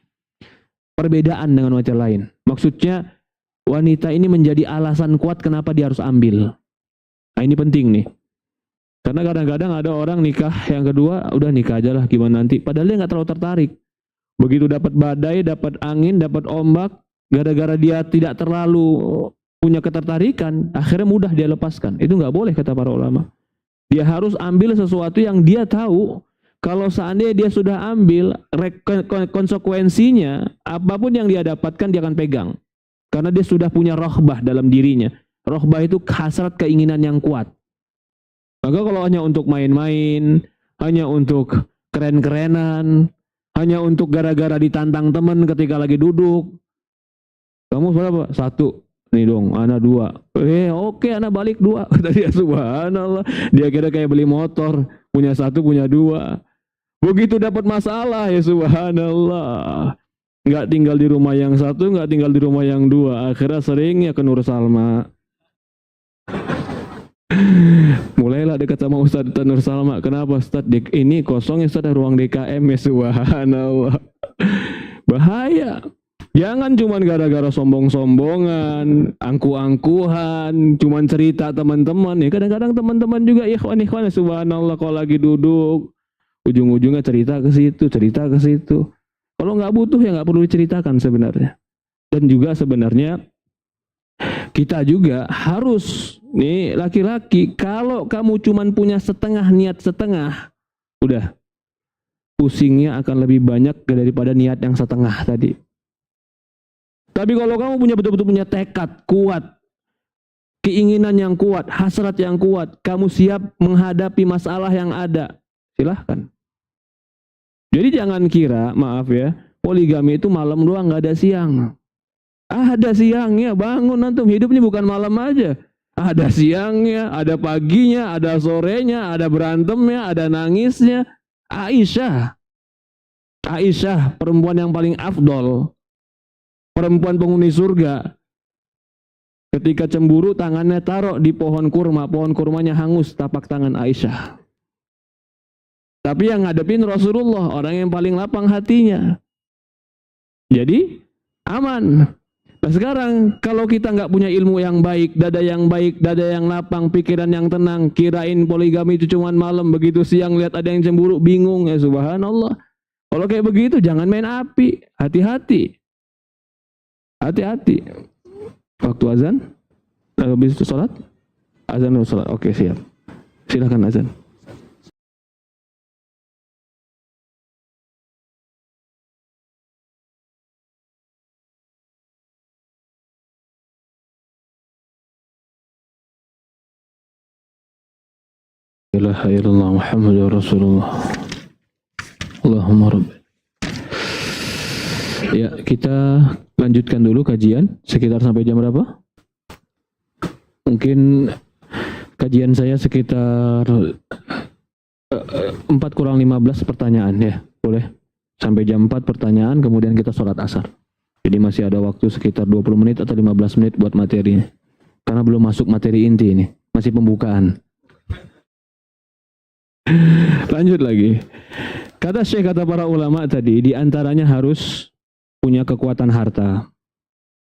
perbedaan dengan wanita lain. Maksudnya wanita ini menjadi alasan kuat kenapa dia harus ambil. Nah ini penting nih. Karena kadang-kadang ada orang nikah yang kedua, udah nikah aja lah gimana nanti. Padahal dia nggak terlalu tertarik. Begitu dapat badai, dapat angin, dapat ombak, gara-gara dia tidak terlalu punya ketertarikan, akhirnya mudah dia lepaskan. Itu nggak boleh kata para ulama. Dia harus ambil sesuatu yang dia tahu, kalau seandainya dia sudah ambil, konsekuensinya, apapun yang dia dapatkan dia akan pegang. Karena dia sudah punya rohbah dalam dirinya. Rohbah itu hasrat keinginan yang kuat. Maka kalau hanya untuk main-main, hanya untuk keren-kerenan, hanya untuk gara-gara ditantang teman ketika lagi duduk. Kamu berapa? 1. Nih dong, anak 2. Oke, anak balik 2. Kata dia, subhanallah. Dia kira kayak beli motor. Punya 1, punya 2. Begitu dapat masalah ya subhanallah. Nggak tinggal di rumah yang 1, nggak tinggal di rumah yang 2. Akhirnya sering ya ke Nur Salma. Mulailah dekat sama Ustadz Nur Salma. Kenapa Ustadz? Ini kosong ya Ustadz, ruang DKM ya subhanallah. Bahaya. Jangan cuman gara-gara sombong-sombongan, angku-angkuhan, cuman cerita teman-teman. Ya kadang-kadang teman-teman juga ikhwan-ikhwan subhanallah kalau lagi duduk, ujung-ujungnya cerita ke situ. Kalau nggak butuh ya nggak perlu diceritakan sebenarnya. Dan juga sebenarnya kita juga harus, nih laki-laki, kalau kamu cuman punya setengah niat setengah, udah pusingnya akan lebih banyak daripada niat yang setengah tadi. Tapi kalau kamu punya betul-betul punya tekad kuat, keinginan yang kuat, hasrat yang kuat, kamu siap menghadapi masalah yang ada, silahkan. Jadi jangan kira, maaf ya, poligami itu malam doang, nggak ada siang. Ada siangnya, bangun antum, hidup ini bukan malam aja. Ada siangnya, ada paginya, ada sorenya, ada berantemnya, ada nangisnya. Aisyah, perempuan yang paling afdol, perempuan penghuni surga. Ketika cemburu, tangannya taruh di pohon kurmanya hangus tapak tangan Aisyah. Tapi yang ngadepin Rasulullah, orang yang paling lapang hatinya. Jadi aman. Nah sekarang kalau kita nggak punya ilmu yang baik, dada yang lapang, pikiran yang tenang, kirain poligami itu cuma malam, begitu siang lihat ada yang cemburu, bingung ya subhanallah. Kalau kayak begitu jangan main api, hati-hati. Hati-hati. Waktu azan, habis itu sholat, azan dan sholat. Oke siap. Silakan azan. La ilaha illallah Muhammadur Rasulullah. Allahumma rabbi. Ya, kita lanjutkan dulu kajian. Sekitar sampai jam berapa? Mungkin kajian saya sekitar 4 kurang 15 pertanyaan ya. Boleh? Sampai jam 4 pertanyaan, kemudian kita sholat asar. Jadi masih ada waktu sekitar 20 menit atau 15 menit buat materinya. Karena belum masuk materi inti ini. Masih pembukaan. Lanjut lagi. Kata Syekh, kata para ulama tadi, di antaranya harus punya kekuatan harta.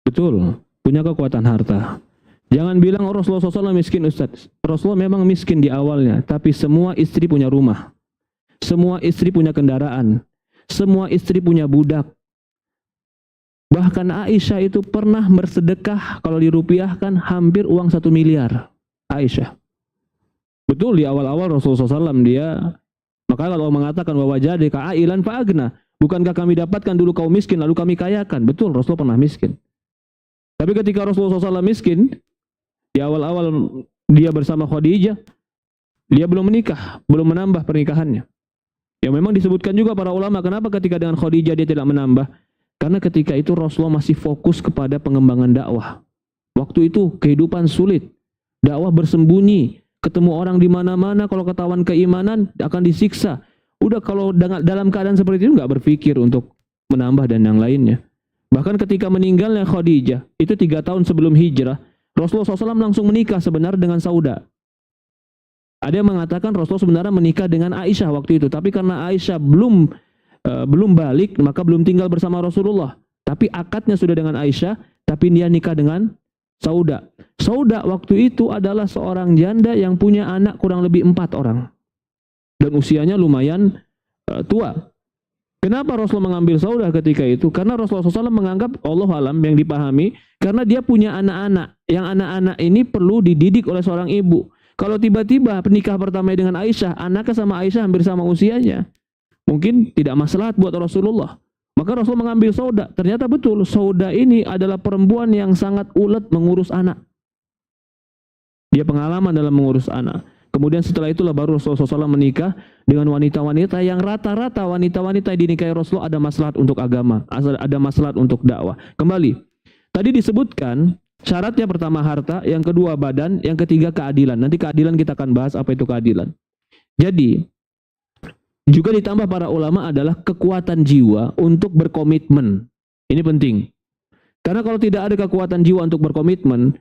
Betul, punya kekuatan harta. Jangan bilang Rasulullah SAW miskin, Ustaz. Rasulullah memang miskin di awalnya, tapi semua istri punya rumah. Semua istri punya kendaraan. Semua istri punya budak. Bahkan Aisyah itu pernah bersedekah, kalau dirupiahkan hampir uang 1 miliar. Aisyah. Betul, di awal-awal Rasulullah SAW dia, maka kalau mengatakan bahwa jadi ka'ailan fa'agna, bukankah kami dapatkan dulu kaum miskin lalu kami kayakan? Betul, Rasulullah pernah miskin. Tapi ketika Rasulullah SAW miskin, di awal-awal dia bersama Khadijah, dia belum menikah, belum menambah pernikahannya. Ya memang disebutkan juga para ulama, kenapa ketika dengan Khadijah dia tidak menambah? Karena ketika itu Rasulullah masih fokus kepada pengembangan dakwah. Waktu itu kehidupan sulit, dakwah bersembunyi, ketemu orang di mana-mana, kalau ketahuan keimanan akan disiksa. Udah kalau dalam keadaan seperti itu nggak berpikir untuk menambah dan yang lainnya. Bahkan ketika meninggalnya Khadijah, itu 3 tahun sebelum hijrah, Rasulullah SAW langsung menikah sebenarnya dengan Sauda. Ada yang mengatakan Rasulullah sebenarnya menikah dengan Aisyah waktu itu, tapi karena Aisyah belum balik, maka belum tinggal bersama Rasulullah. Tapi akadnya sudah dengan Aisyah, tapi dia nikah dengan Sauda. Sauda waktu itu adalah seorang janda yang punya anak kurang lebih 4 orang. Dan usianya lumayan tua. Kenapa Rasulullah mengambil Sauda ketika itu? Karena Rasulullah SAW menganggap, Allah alam yang dipahami, karena dia punya anak-anak. Yang anak-anak ini perlu dididik oleh seorang ibu. Kalau tiba-tiba nikah pertama dengan Aisyah, anaknya sama Aisyah hampir sama usianya, mungkin tidak maslahat buat Rasulullah. Maka Rasul mengambil Sauda. Ternyata betul, Sauda ini adalah perempuan yang sangat ulet mengurus anak. Dia pengalaman dalam mengurus anak. Kemudian setelah itulah baru Rasulullah SAW menikah dengan wanita-wanita yang rata-rata wanita-wanita yang dinikahi Rasulullah ada maslahat untuk agama, ada maslahat untuk dakwah. Kembali, tadi disebutkan syaratnya pertama harta, yang kedua badan, yang ketiga keadilan. Nanti keadilan kita akan bahas apa itu keadilan. Jadi juga ditambah para ulama adalah kekuatan jiwa untuk berkomitmen. Ini penting. Karena kalau tidak ada kekuatan jiwa untuk berkomitmen,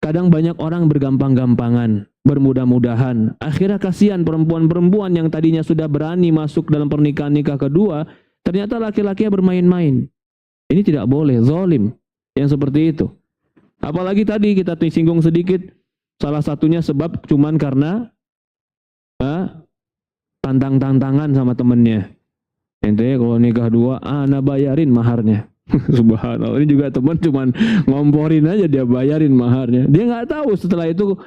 kadang banyak orang bergampang-gampangan, bermudah-mudahan. Akhirnya kasihan perempuan-perempuan yang tadinya sudah berani masuk dalam pernikahan nikah kedua, ternyata laki-lakinya bermain-main. Ini tidak boleh, zalim yang seperti itu. Apalagi tadi kita singgung sedikit, salah satunya sebab cuman karena tantang-tantangan sama temennya. Ente kalau nikah dua, ana bayarin maharnya. Subhanallah, ini juga teman cuman ngomporin aja, dia bayarin maharnya. Dia nggak tahu setelah itu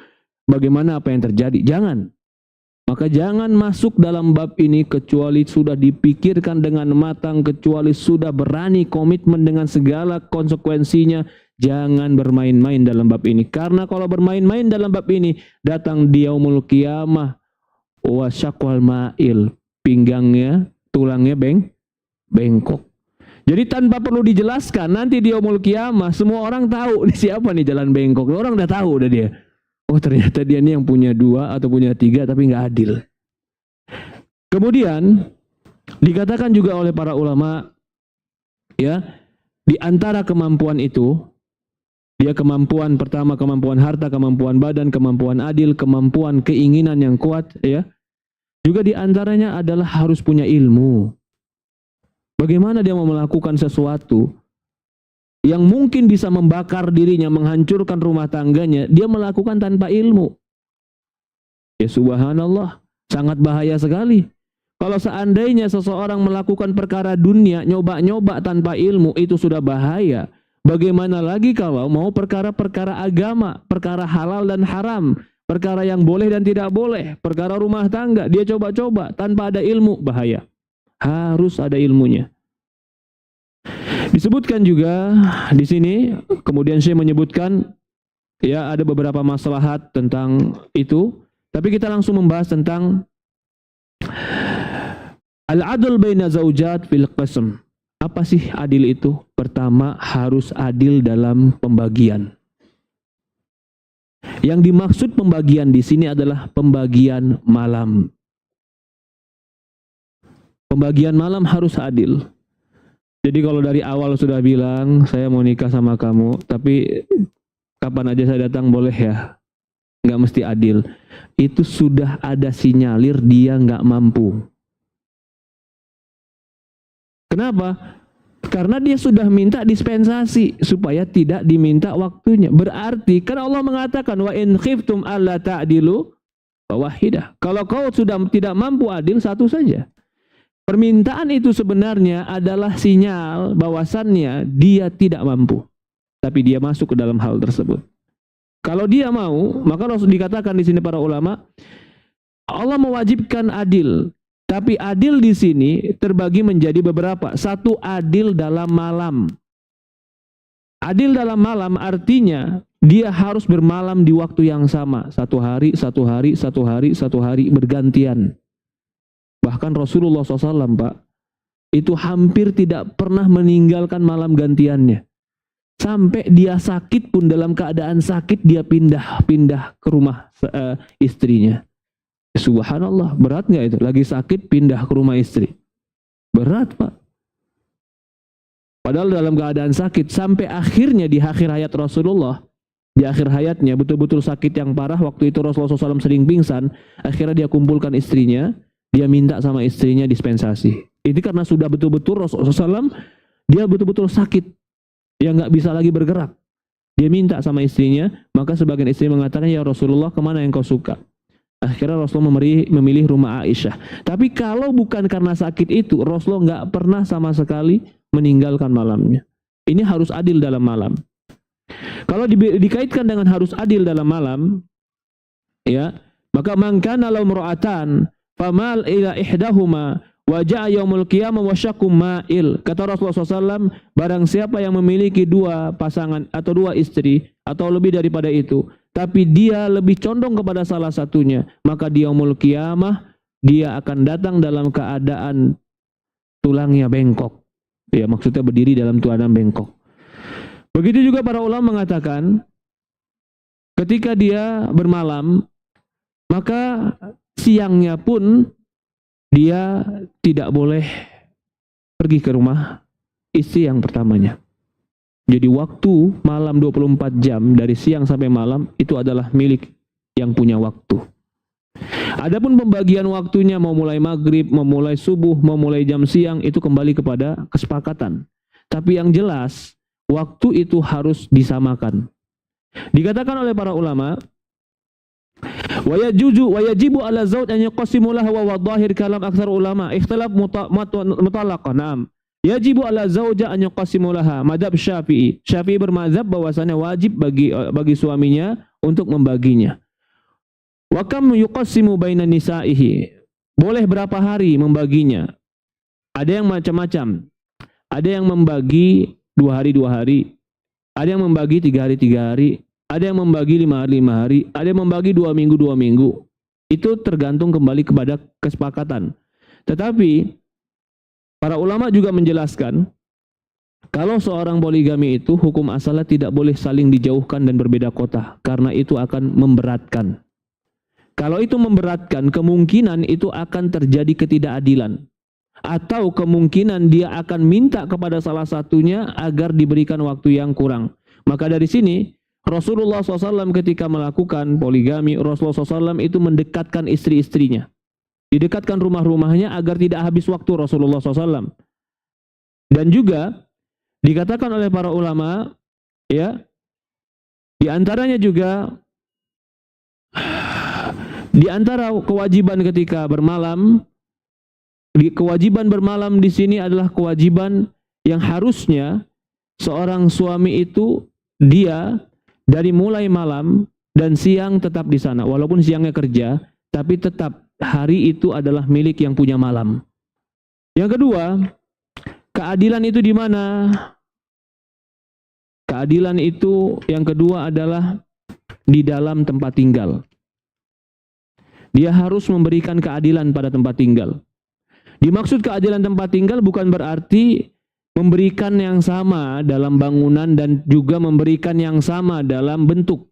bagaimana apa yang terjadi. Jangan. Maka jangan masuk dalam bab ini kecuali sudah dipikirkan dengan matang, kecuali sudah berani komitmen dengan segala konsekuensinya. Jangan bermain-main dalam bab ini. Karena kalau bermain-main dalam bab ini, datang di yaumul qiyamah wa syaqqal ma'il, pinggangnya, tulangnya bengkok. Jadi tanpa perlu dijelaskan, nanti di yaumul qiyamah semua orang tahu ini siapa nih jalan bengkok. Orang udah tahu udah dia. Oh ternyata dia ini yang punya 2 atau punya 3 tapi nggak adil. Kemudian dikatakan juga oleh para ulama, ya, di antara kemampuan itu, dia kemampuan pertama, kemampuan harta, kemampuan badan, kemampuan adil, kemampuan keinginan yang kuat, ya. Juga di antaranya adalah harus punya ilmu. Bagaimana dia mau melakukan sesuatu yang mungkin bisa membakar dirinya, menghancurkan rumah tangganya, dia melakukan tanpa ilmu. Ya subhanallah, sangat bahaya sekali. Kalau seandainya seseorang melakukan perkara dunia, nyoba-nyoba tanpa ilmu, itu sudah bahaya. Bagaimana lagi kalau mau perkara-perkara agama, perkara halal dan haram, perkara yang boleh dan tidak boleh, perkara rumah tangga, dia coba-coba tanpa ada ilmu, bahaya. Harus ada ilmunya. Disebutkan juga di sini, kemudian saya menyebutkan, ya ada beberapa maslahat tentang itu, tapi kita langsung membahas tentang al-adl baina zaujat fil qasm. Apa sih adil itu? Pertama, harus adil dalam pembagian. Yang dimaksud pembagian di sini adalah pembagian malam. Pembagian malam harus adil. Jadi kalau dari awal sudah bilang, saya mau nikah sama kamu, tapi kapan aja saya datang boleh ya? nggak mesti adil. Itu sudah ada sinyalir dia nggak mampu. Kenapa? Karena dia sudah minta dispensasi supaya tidak diminta waktunya. Berarti kan Allah mengatakan wa in khiftum alla ta'dilu fawahidah. Kalau kau sudah tidak mampu adil, satu saja. Permintaan itu sebenarnya adalah sinyal bahwasannya dia tidak mampu. Tapi dia masuk ke dalam hal tersebut. Kalau dia mau, maka Rasul dikatakan di sini para ulama, Allah mewajibkan adil. Tapi adil di sini terbagi menjadi beberapa. Satu, adil dalam malam. Adil dalam malam artinya dia harus bermalam di waktu yang sama. Satu hari, satu hari, satu hari, satu hari bergantian. Bahkan Rasulullah SAW, Pak, itu hampir tidak pernah meninggalkan malam gantiannya. Sampai dia sakit pun, dalam keadaan sakit dia pindah ke rumah istrinya. Subhanallah, berat nggak itu? Lagi sakit pindah ke rumah istri. Berat, Pak. Padahal dalam keadaan sakit, sampai akhirnya di akhir hayat Rasulullah, di akhir hayatnya betul-betul sakit yang parah. Waktu itu Rasulullah SAW sering pingsan. Akhirnya dia kumpulkan istrinya, dia minta sama istrinya dispensasi. Ini karena sudah betul-betul Rasulullah SAW, dia betul-betul sakit, dia nggak bisa lagi bergerak. Dia minta sama istrinya, maka sebagian istri mengatakan, ya Rasulullah, kemana yang kau suka? Akhirnya Rasulullah memilih rumah Aisyah. Tapi kalau bukan karena sakit itu, Rasulullah nggak pernah sama sekali meninggalkan malamnya. Ini harus adil dalam malam. Kalau dikaitkan dengan harus adil dalam malam, ya, maka man kana lahu imra'atan famal ila ihdahuma wa ja'a yaumul qiyamah wa syaqqum ma'il. Kata Rasulullah SAW, barang siapa yang memiliki dua pasangan atau dua istri atau lebih daripada itu, tapi dia lebih condong kepada salah satunya, maka di yaumul qiyamah dia akan datang dalam keadaan tulangnya bengkok. Ya, maksudnya berdiri dalam keadaan bengkok. Begitu juga para ulama mengatakan, ketika dia bermalam, maka siangnya pun dia tidak boleh pergi ke rumah istri yang pertamanya. Jadi waktu malam 24 jam dari siang sampai malam itu adalah milik yang punya waktu. Adapun pembagian waktunya mau mulai maghrib, mau mulai subuh, mau mulai jam siang itu kembali kepada kesepakatan. Tapi yang jelas waktu itu harus disamakan. Dikatakan oleh para ulama, wa yajibu ala zawj an yaqsimu lahu wa dhahir kalam aktsar ulama ikhtilaf mutalaqah. Naam. Yajibu ala zauja an yuqassimu laha, madzhab Syafi'i. Syafi'i bermadzhab bahwasanya wajib bagi suaminya untuk membaginya. Wa kam yuqassimu baina nisaihi. Boleh berapa hari membaginya? Ada yang macam-macam. Ada yang membagi 2 hari 2 hari. Ada yang membagi 3 hari 3 hari. Ada yang membagi 5 hari 5 hari. Ada yang membagi 2 minggu 2 minggu. Itu tergantung kembali kepada kesepakatan. Tetapi para ulama juga menjelaskan, kalau seorang poligami itu hukum asalnya tidak boleh saling dijauhkan dan berbeda kota, karena itu akan memberatkan. Kalau itu memberatkan, kemungkinan itu akan terjadi ketidakadilan. Atau kemungkinan dia akan minta kepada salah satunya agar diberikan waktu yang kurang. Maka dari sini, Rasulullah SAW ketika melakukan poligami, Rasulullah SAW itu mendekatkan istri-istrinya. Didekatkan rumah-rumahnya agar tidak habis waktu Rasulullah SAW. Dan juga dikatakan oleh para ulama, ya, di antaranya juga di antara kewajiban ketika bermalam, kewajiban bermalam di sini adalah kewajiban yang harusnya seorang suami itu dia dari mulai malam dan siang tetap di sana, walaupun siangnya kerja, tapi tetap hari itu adalah milik yang punya malam. Yang kedua, keadilan itu di mana? Keadilan itu yang kedua adalah di dalam tempat tinggal. Dia harus memberikan keadilan pada tempat tinggal. Dimaksud keadilan tempat tinggal bukan berarti memberikan yang sama dalam bangunan dan juga memberikan yang sama dalam bentuk.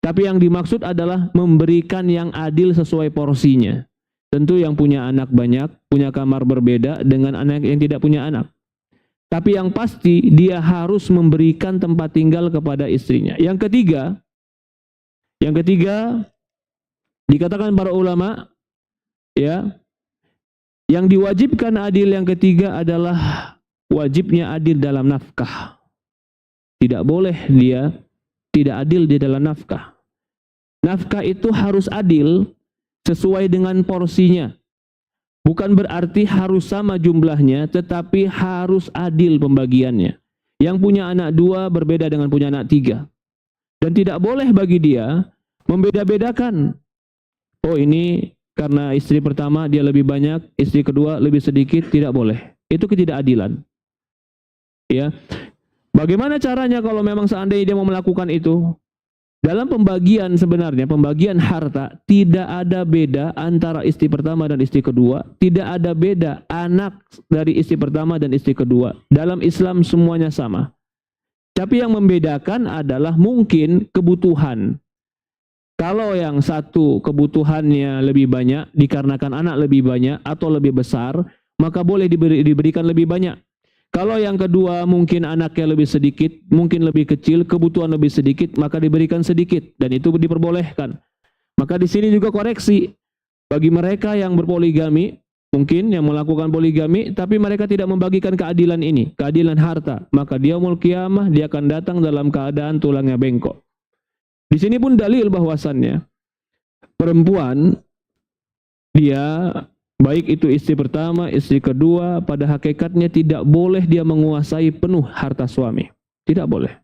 Tapi yang dimaksud adalah memberikan yang adil sesuai porsinya. Tentu yang punya anak banyak, punya kamar berbeda dengan anak yang tidak punya anak. Tapi yang pasti dia harus memberikan tempat tinggal kepada istrinya. Yang ketiga, Yang ketiga, dikatakan para ulama, ya, yang diwajibkan adil yang ketiga adalah wajibnya adil dalam nafkah. Tidak boleh dia tidak adil di dalam nafkah. Nafkah itu harus adil sesuai dengan porsinya. Bukan berarti harus sama jumlahnya, tetapi harus adil pembagiannya. Yang punya anak 2 berbeda dengan punya anak 3. Dan tidak boleh bagi dia membeda-bedakan. Oh, ini karena istri pertama dia lebih banyak, istri kedua lebih sedikit, tidak boleh. Itu ketidakadilan. Ya. Bagaimana caranya kalau memang seandainya dia mau melakukan itu? Dalam pembagian sebenarnya, pembagian harta, tidak ada beda antara istri pertama dan istri kedua. Tidak ada beda anak dari istri pertama dan istri kedua. Dalam Islam semuanya sama. Tapi yang membedakan adalah mungkin kebutuhan. Kalau yang satu kebutuhannya lebih banyak, dikarenakan anak lebih banyak atau lebih besar, maka boleh diberikan lebih banyak. Kalau yang kedua mungkin anaknya lebih sedikit, mungkin lebih kecil, kebutuhan lebih sedikit, maka diberikan sedikit dan itu diperbolehkan. Maka di sini juga koreksi bagi mereka yang berpoligami, mungkin yang melakukan poligami tapi mereka tidak membagikan keadilan ini, keadilan harta, maka dia yaumul qiyamah dia akan datang dalam keadaan tulangnya bengkok. Di sini pun dalil bahwasannya perempuan dia baik itu istri pertama, istri kedua, pada hakikatnya tidak boleh dia menguasai penuh harta suami. Tidak boleh.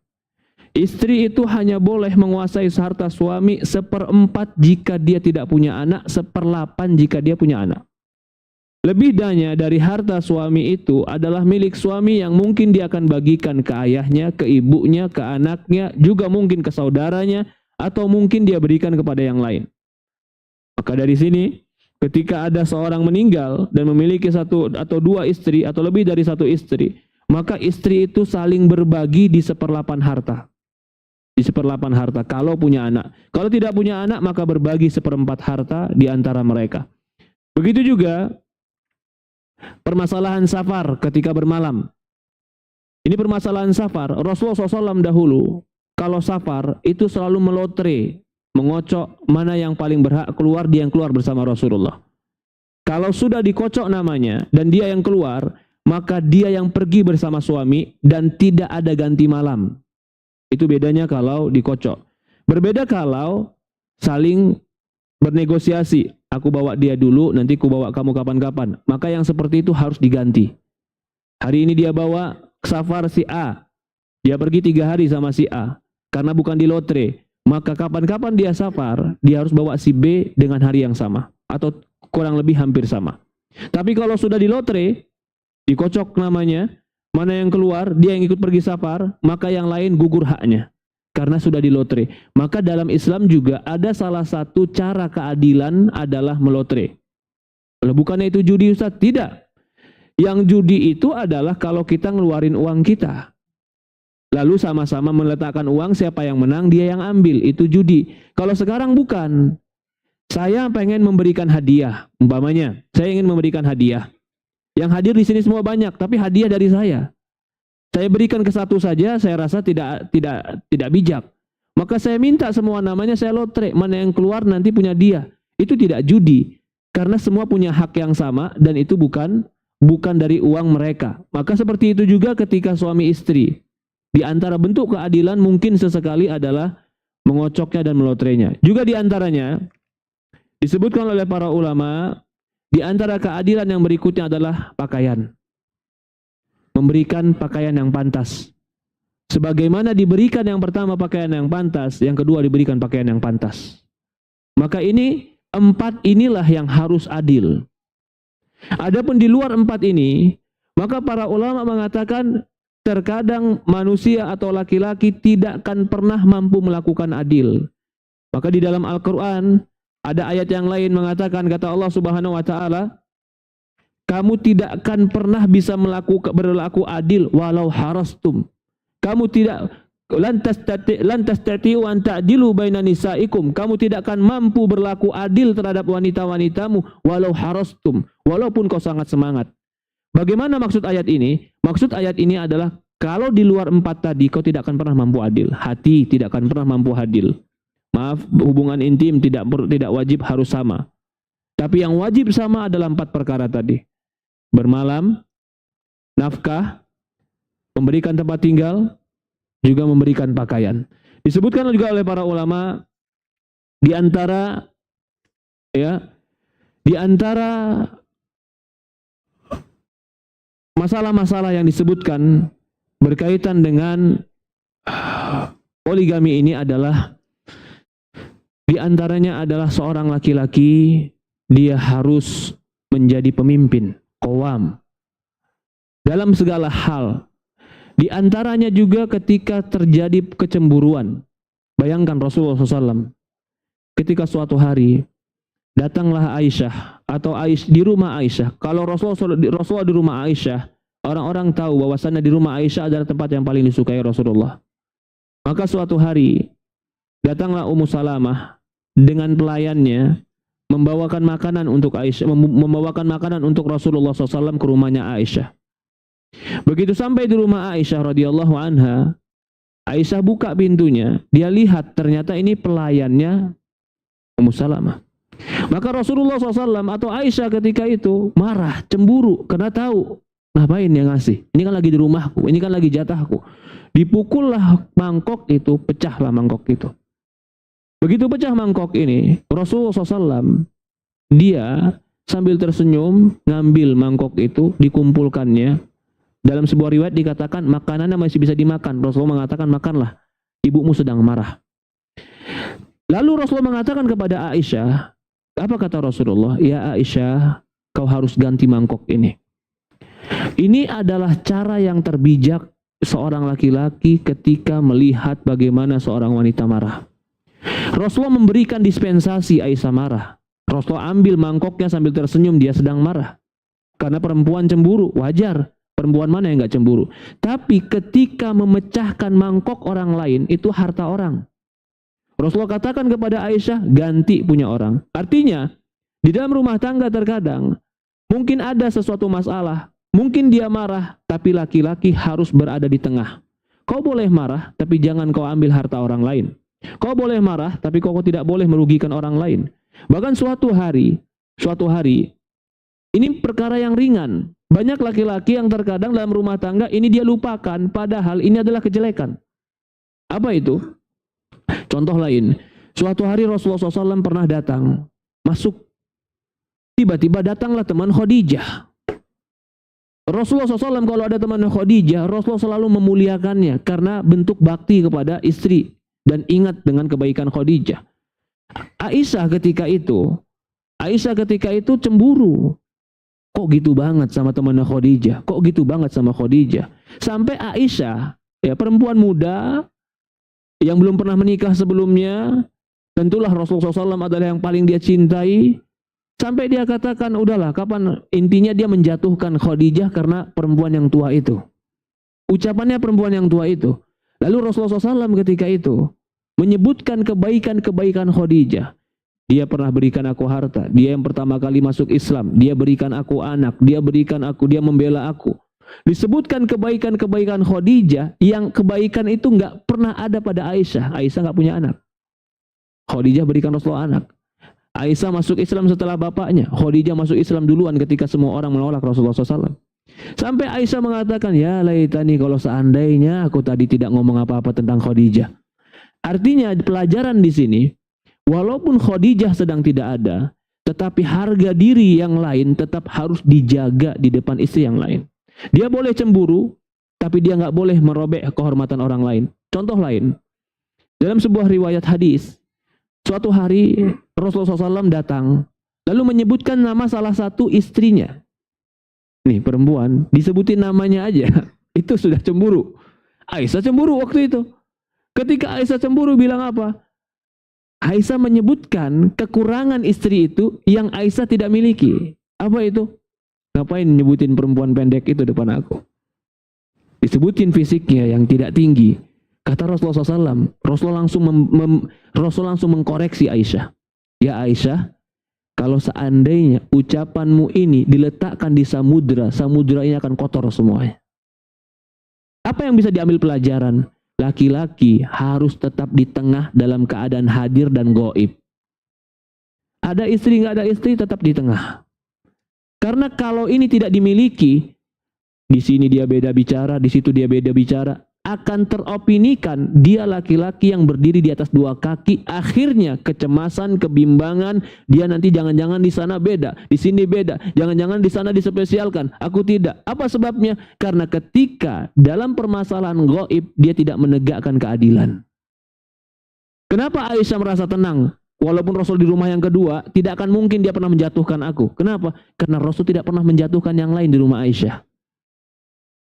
Istri itu hanya boleh menguasai harta suami 1/4 jika dia tidak punya anak, 1/8 jika dia punya anak. Lebih dari harta suami itu adalah milik suami yang mungkin dia akan bagikan ke ayahnya, ke ibunya, ke anaknya, juga mungkin ke saudaranya, atau mungkin dia berikan kepada yang lain. Maka dari sini, ketika ada seorang meninggal dan memiliki 1 atau 2 istri atau lebih dari 1 istri, maka istri itu saling berbagi di 1/8 harta. Di 1/8 harta kalau punya anak. Kalau tidak punya anak maka berbagi 1/4 harta di antara mereka. Begitu juga permasalahan safar ketika bermalam. Ini permasalahan safar. Rasulullah SAW dahulu kalau safar itu selalu melotre, mengocok mana yang paling berhak keluar, dia yang keluar bersama Rasulullah. Kalau sudah dikocok namanya dan dia yang keluar, maka dia yang pergi bersama suami dan tidak ada ganti malam. Itu bedanya kalau dikocok. Berbeda kalau saling bernegosiasi. Aku bawa dia dulu, nanti aku bawa kamu kapan-kapan. Maka yang seperti itu harus diganti. Hari ini dia bawa safar si A. Dia pergi 3 hari sama si A. Karena bukan di lotre. Maka kapan-kapan dia safar, dia harus bawa si B dengan hari yang sama. Atau kurang lebih hampir sama. Tapi kalau sudah di lotre, dikocok namanya, mana yang keluar, dia yang ikut pergi safar, maka yang lain gugur haknya. Karena sudah di lotre. Maka dalam Islam juga ada salah satu cara keadilan adalah melotre. Kalau bukannya itu judi Ustaz? Tidak. Yang judi itu adalah kalau kita ngeluarin uang kita. Lalu sama-sama meletakkan uang, siapa yang menang dia yang ambil, itu judi. Kalau sekarang bukan. Saya pengen memberikan hadiah, umpamanya, saya ingin memberikan hadiah. Yang hadir di sini semua banyak, tapi hadiah dari saya. Saya berikan ke satu saja, saya rasa tidak bijak. Maka saya minta semua namanya, saya lotre, mana yang keluar nanti punya dia. Itu tidak judi, karena semua punya hak yang sama dan itu bukan dari uang mereka. Maka seperti itu juga ketika suami istri. Di antara bentuk keadilan mungkin sesekali adalah mengocoknya dan melotrenya. Juga di antaranya disebutkan oleh para ulama, di antara keadilan yang berikutnya adalah pakaian. Memberikan pakaian yang pantas. Sebagaimana diberikan yang pertama pakaian yang pantas, yang kedua diberikan pakaian yang pantas. Maka ini 4 inilah yang harus adil. Adapun di luar 4 ini, maka para ulama mengatakan terkadang manusia atau laki-laki tidak akan pernah mampu melakukan adil. Maka di dalam Al-Quran ada ayat yang lain mengatakan, kata Allah Subhanahu wa Ta'ala, kamu tidak akan pernah bisa berlaku adil walau harastum. Kamu tidak lantas tati'u an ta'dilu baina nisaikum. Kamu tidak akan mampu berlaku adil terhadap wanita-wanitamu walau harastum, walaupun kau sangat semangat. Bagaimana maksud ayat ini? Maksud ayat ini adalah kalau di luar 4 tadi kau tidak akan pernah mampu adil. Hati tidak akan pernah mampu adil. Maaf, hubungan intim tidak wajib harus sama. Tapi yang wajib sama adalah 4 perkara tadi. Bermalam, nafkah, memberikan tempat tinggal, juga memberikan pakaian. Disebutkan juga oleh para ulama di antara masalah-masalah yang disebutkan berkaitan dengan poligami ini adalah di antaranya adalah seorang laki-laki dia harus menjadi pemimpin, qawam dalam segala hal. Di antaranya juga ketika terjadi kecemburuan. Bayangkan Rasulullah SAW ketika suatu hari datanglah Aisyah atau di rumah Aisyah. Kalau Rasulullah di rumah Aisyah, orang-orang tahu bahwasannya di rumah Aisyah adalah tempat yang paling disukai Rasulullah. Maka suatu hari datanglah Ummu Salamah dengan pelayannya membawakan makanan untuk Aisyah, membawakan makanan untuk Rasulullah SAW ke rumahnya Aisyah. Begitu sampai di rumah Aisyah radhiyallahu anha, Aisyah buka pintunya, dia lihat ternyata ini pelayannya Ummu Salamah. Maka Rasulullah SAW atau Aisyah ketika itu marah, cemburu, karena tahu ngapain dia ngasih. Ini kan lagi di rumahku, ini kan lagi jatahku. Dipukullah mangkok itu, pecahlah mangkok itu. Begitu pecah mangkok ini, Rasulullah SAW dia sambil tersenyum ngambil mangkok itu, dikumpulkannya. Dalam sebuah riwayat dikatakan makanannya masih bisa dimakan. Rasulullah mengatakan makanlah, ibumu sedang marah. Lalu Rasulullah mengatakan kepada Aisyah, apa kata Rasulullah? Ya Aisyah, kau harus ganti mangkok ini. Ini adalah cara yang terbijak seorang laki-laki ketika melihat bagaimana seorang wanita marah. Rasulullah memberikan dispensasi Aisyah marah. Rasulullah ambil mangkoknya sambil tersenyum, dia sedang marah. Karena perempuan cemburu, wajar. Perempuan mana yang gak cemburu? Tapi ketika memecahkan mangkok orang lain, itu harta orang. Rasulullah katakan kepada Aisyah, ganti punya orang. Artinya, di dalam rumah tangga terkadang, mungkin ada sesuatu masalah. Mungkin dia marah, tapi laki-laki harus berada di tengah. Kau boleh marah, tapi jangan kau ambil harta orang lain. Kau boleh marah, tapi kau tidak boleh merugikan orang lain. Bahkan suatu hari, ini perkara yang ringan. Banyak laki-laki yang terkadang dalam rumah tangga ini dia lupakan, padahal ini adalah kejelekan. Apa itu? Contoh lain, suatu hari Rasulullah SAW pernah datang, masuk, tiba-tiba datanglah teman Khadijah. Rasulullah SAW kalau ada teman Khadijah, Rasulullah selalu memuliakannya karena bentuk bakti kepada istri dan ingat dengan kebaikan Khadijah. Aisyah ketika itu cemburu. Kok gitu banget sama temannya Khadijah? Kok gitu banget sama Khadijah? Sampai Aisyah, ya perempuan muda yang belum pernah menikah sebelumnya, tentulah Rasulullah SAW adalah yang paling dia cintai. Sampai dia katakan, udahlah, kapan? Intinya dia menjatuhkan Khadijah karena perempuan yang tua itu. Ucapannya perempuan yang tua itu. Lalu Rasulullah SAW ketika itu menyebutkan kebaikan-kebaikan Khadijah. Dia pernah berikan aku harta. Dia yang pertama kali masuk Islam. Dia berikan aku anak. Dia membela aku. Disebutkan kebaikan-kebaikan Khadijah yang kebaikan itu nggak pernah ada pada Aisyah. Aisyah nggak punya anak. Khadijah berikan Rasulullah anak. Aisyah masuk Islam setelah bapaknya. Khadijah masuk Islam duluan ketika semua orang menolak Rasulullah SAW. Sampai Aisyah mengatakan, ya laitani kalau seandainya aku tadi tidak ngomong apa-apa tentang Khadijah. Artinya pelajaran di sini, walaupun Khadijah sedang tidak ada, tetapi harga diri yang lain tetap harus dijaga di depan istri yang lain. Dia boleh cemburu, tapi dia nggak boleh merobek kehormatan orang lain. Contoh lain, dalam sebuah riwayat hadis, suatu hari Rasulullah SAW datang, lalu menyebutkan nama salah satu istrinya. Nih perempuan, disebutin namanya aja, itu sudah cemburu. Aisyah cemburu waktu itu. Ketika Aisyah cemburu bilang apa? Aisyah menyebutkan kekurangan istri itu yang Aisyah tidak miliki. Apa itu? Ngapain nyebutin perempuan pendek itu depan aku? Disebutin fisiknya yang tidak tinggi. Kata Rasulullah SAW, Rasul langsung mengkoreksi Aisyah. Ya Aisyah, kalau seandainya ucapanmu ini diletakkan di samudra, samudra ini akan kotor semuanya. Apa yang bisa diambil pelajaran? laki-laki harus tetap di tengah dalam keadaan hadir dan gaib. Ada istri, nggak ada istri, tetap di tengah. Karena kalau ini tidak dimiliki, di sini dia beda bicara, di situ dia beda bicara, akan teropinikan dia laki-laki yang berdiri di atas dua kaki. Akhirnya kecemasan, kebimbangan, dia nanti jangan-jangan di sana beda, di sini beda, jangan-jangan di sana dispesialkan, aku tidak. Apa sebabnya? Karena ketika dalam permasalahan gaib dia tidak menegakkan keadilan. Kenapa Aisyah merasa tenang? Walaupun Rasul di rumah yang kedua, tidak akan mungkin dia pernah menjatuhkan aku. Kenapa? Karena Rasul tidak pernah menjatuhkan yang lain di rumah Aisyah.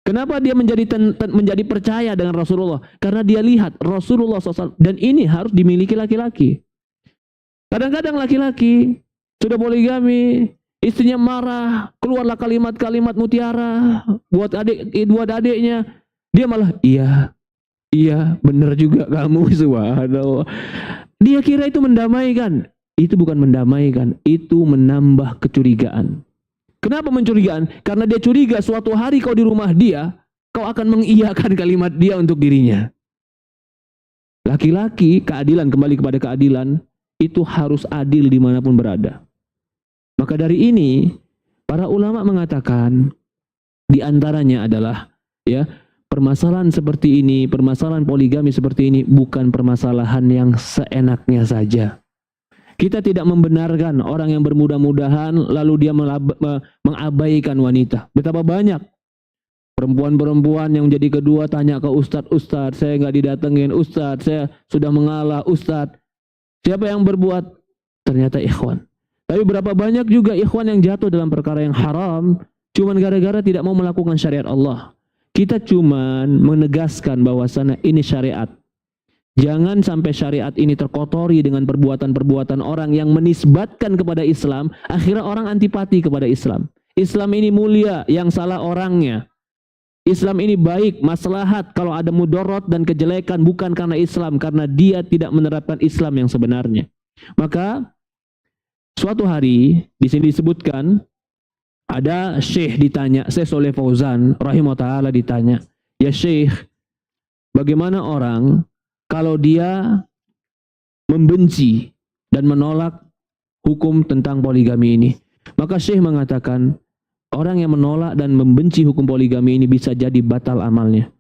Kenapa dia menjadi percaya dengan Rasulullah? Karena dia lihat Rasulullah SAW, dan ini harus dimiliki laki-laki. Kadang-kadang laki-laki sudah poligami, istrinya marah, keluarlah kalimat-kalimat mutiara buat adiknya, dia malah iya benar juga kamu, subhanallah. Dia kira itu mendamaikan. Itu bukan mendamaikan, itu menambah kecurigaan. Kenapa mencurigaan? Karena dia curiga suatu hari kau di rumah dia, kau akan mengiyakan kalimat dia untuk dirinya. Laki-laki, keadilan, kembali kepada keadilan, itu harus adil dimanapun berada. Maka dari ini, para ulama mengatakan, diantaranya adalah, ya, permasalahan seperti ini, permasalahan poligami seperti ini, bukan permasalahan yang seenaknya saja. Kita tidak membenarkan orang yang bermudah-mudahan lalu dia mengabaikan wanita. Betapa banyak perempuan-perempuan yang jadi kedua tanya ke Ustadz, saya nggak didatengin, Ustadz, saya sudah mengalah, Ustadz. Siapa yang berbuat? Ternyata ikhwan. Tapi berapa banyak juga ikhwan yang jatuh dalam perkara yang haram, cuman gara-gara tidak mau melakukan syariat Allah. Kita cuman menegaskan bahwasanya ini syariat. Jangan sampai syariat ini terkotori dengan perbuatan-perbuatan orang yang menisbatkan kepada Islam, akhirnya orang antipati kepada Islam. Islam ini mulia, yang salah orangnya. Islam ini baik, maslahat, kalau ada mudarat dan kejelekan bukan karena Islam, karena dia tidak menerapkan Islam yang sebenarnya. Maka suatu hari di sini disebutkan ada Syekh ditanya, Syekh Shalih Fauzan rahimahullah taala ditanya, "Ya Syekh, bagaimana orang kalau dia membenci dan menolak hukum tentang poligami ini?" Maka Syekh mengatakan, orang yang menolak dan membenci hukum poligami ini bisa jadi batal amalnya.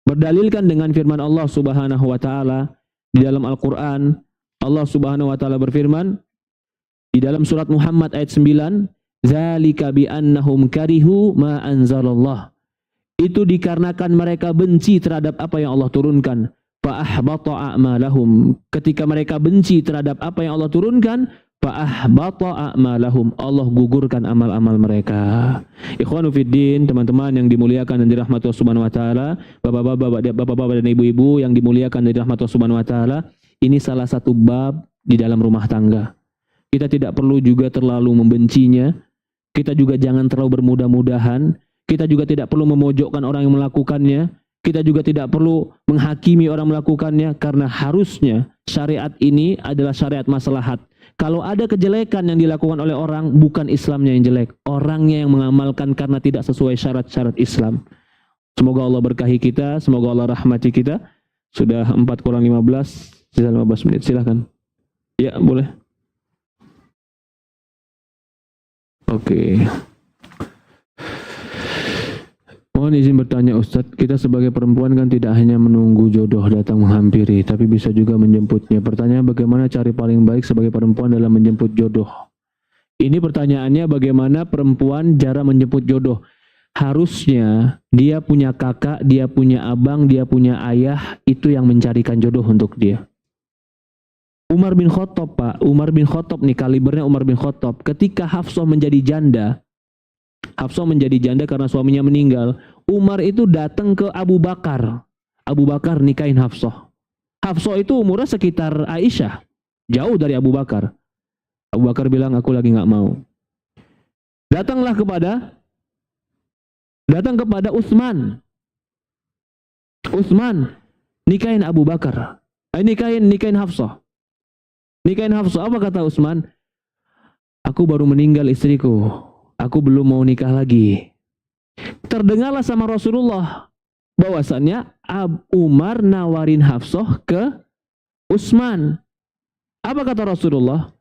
Berdalilkan dengan firman Allah Subhanahu wa taala di dalam Al-Qur'an. Allah Subhanahu wa taala berfirman di dalam surat Muhammad ayat 9, "Dzalika bi annahum karihu ma anzalallah." Itu dikarenakan mereka benci terhadap apa yang Allah turunkan. Fa'ahbata a'malahum. Ketika mereka benci terhadap apa yang Allah turunkan, fa'ahbata a'malahum. Allah gugurkan amal-amal mereka. Ikhwanu fiddin, teman-teman yang dimuliakan dan dirahmati Allah Subhanahu wa taala, bapak-bapak dan ibu-ibu yang dimuliakan dan dirahmati Allah Subhanahu wa taala, ini salah satu bab di dalam rumah tangga. Kita tidak perlu juga terlalu membencinya. Kita juga jangan terlalu bermudah-mudahan. Kita juga tidak perlu memojokkan orang yang melakukannya. Kita juga tidak perlu menghakimi orang melakukannya, karena harusnya syariat ini adalah syariat maslahat. Kalau ada kejelekan yang dilakukan oleh orang, bukan Islamnya yang jelek, orangnya yang mengamalkan karena tidak sesuai syarat-syarat Islam. Semoga Allah berkahi kita, semoga Allah rahmati kita. Sudah 4 kurang 15, sisa 15 menit, silahkan. Ya, boleh. Oke. Mohon izin bertanya Ustadz, kita sebagai perempuan kan tidak hanya menunggu jodoh datang menghampiri, tapi bisa juga menjemputnya. Pertanyaan, bagaimana cari paling baik sebagai perempuan dalam menjemput jodoh? Ini pertanyaannya, bagaimana perempuan cara menjemput jodoh? Harusnya dia punya kakak, dia punya abang, dia punya ayah, itu yang mencarikan jodoh untuk dia. Umar bin Khattab, Pak. Umar bin Khattab nih, kalibernya Umar bin Khattab. Ketika Hafsah menjadi janda, Hafsah menjadi janda karena suaminya meninggal. Umar itu datang ke Abu Bakar. Abu Bakar nikahin Hafsah. Hafsah itu umurnya sekitar Aisyah. Jauh dari Abu Bakar. Abu Bakar bilang, aku lagi nggak mau. Datang kepada Utsman. Utsman nikahin Abu Bakar. Nikahin Hafsah. Nikahin Hafsah. Apa kata Utsman? Aku baru meninggal istriku. Aku belum mau nikah lagi. Terdengarlah sama Rasulullah. bahwasannya Umar nawarin Hafsah ke Utsman. Apa kata Rasulullah?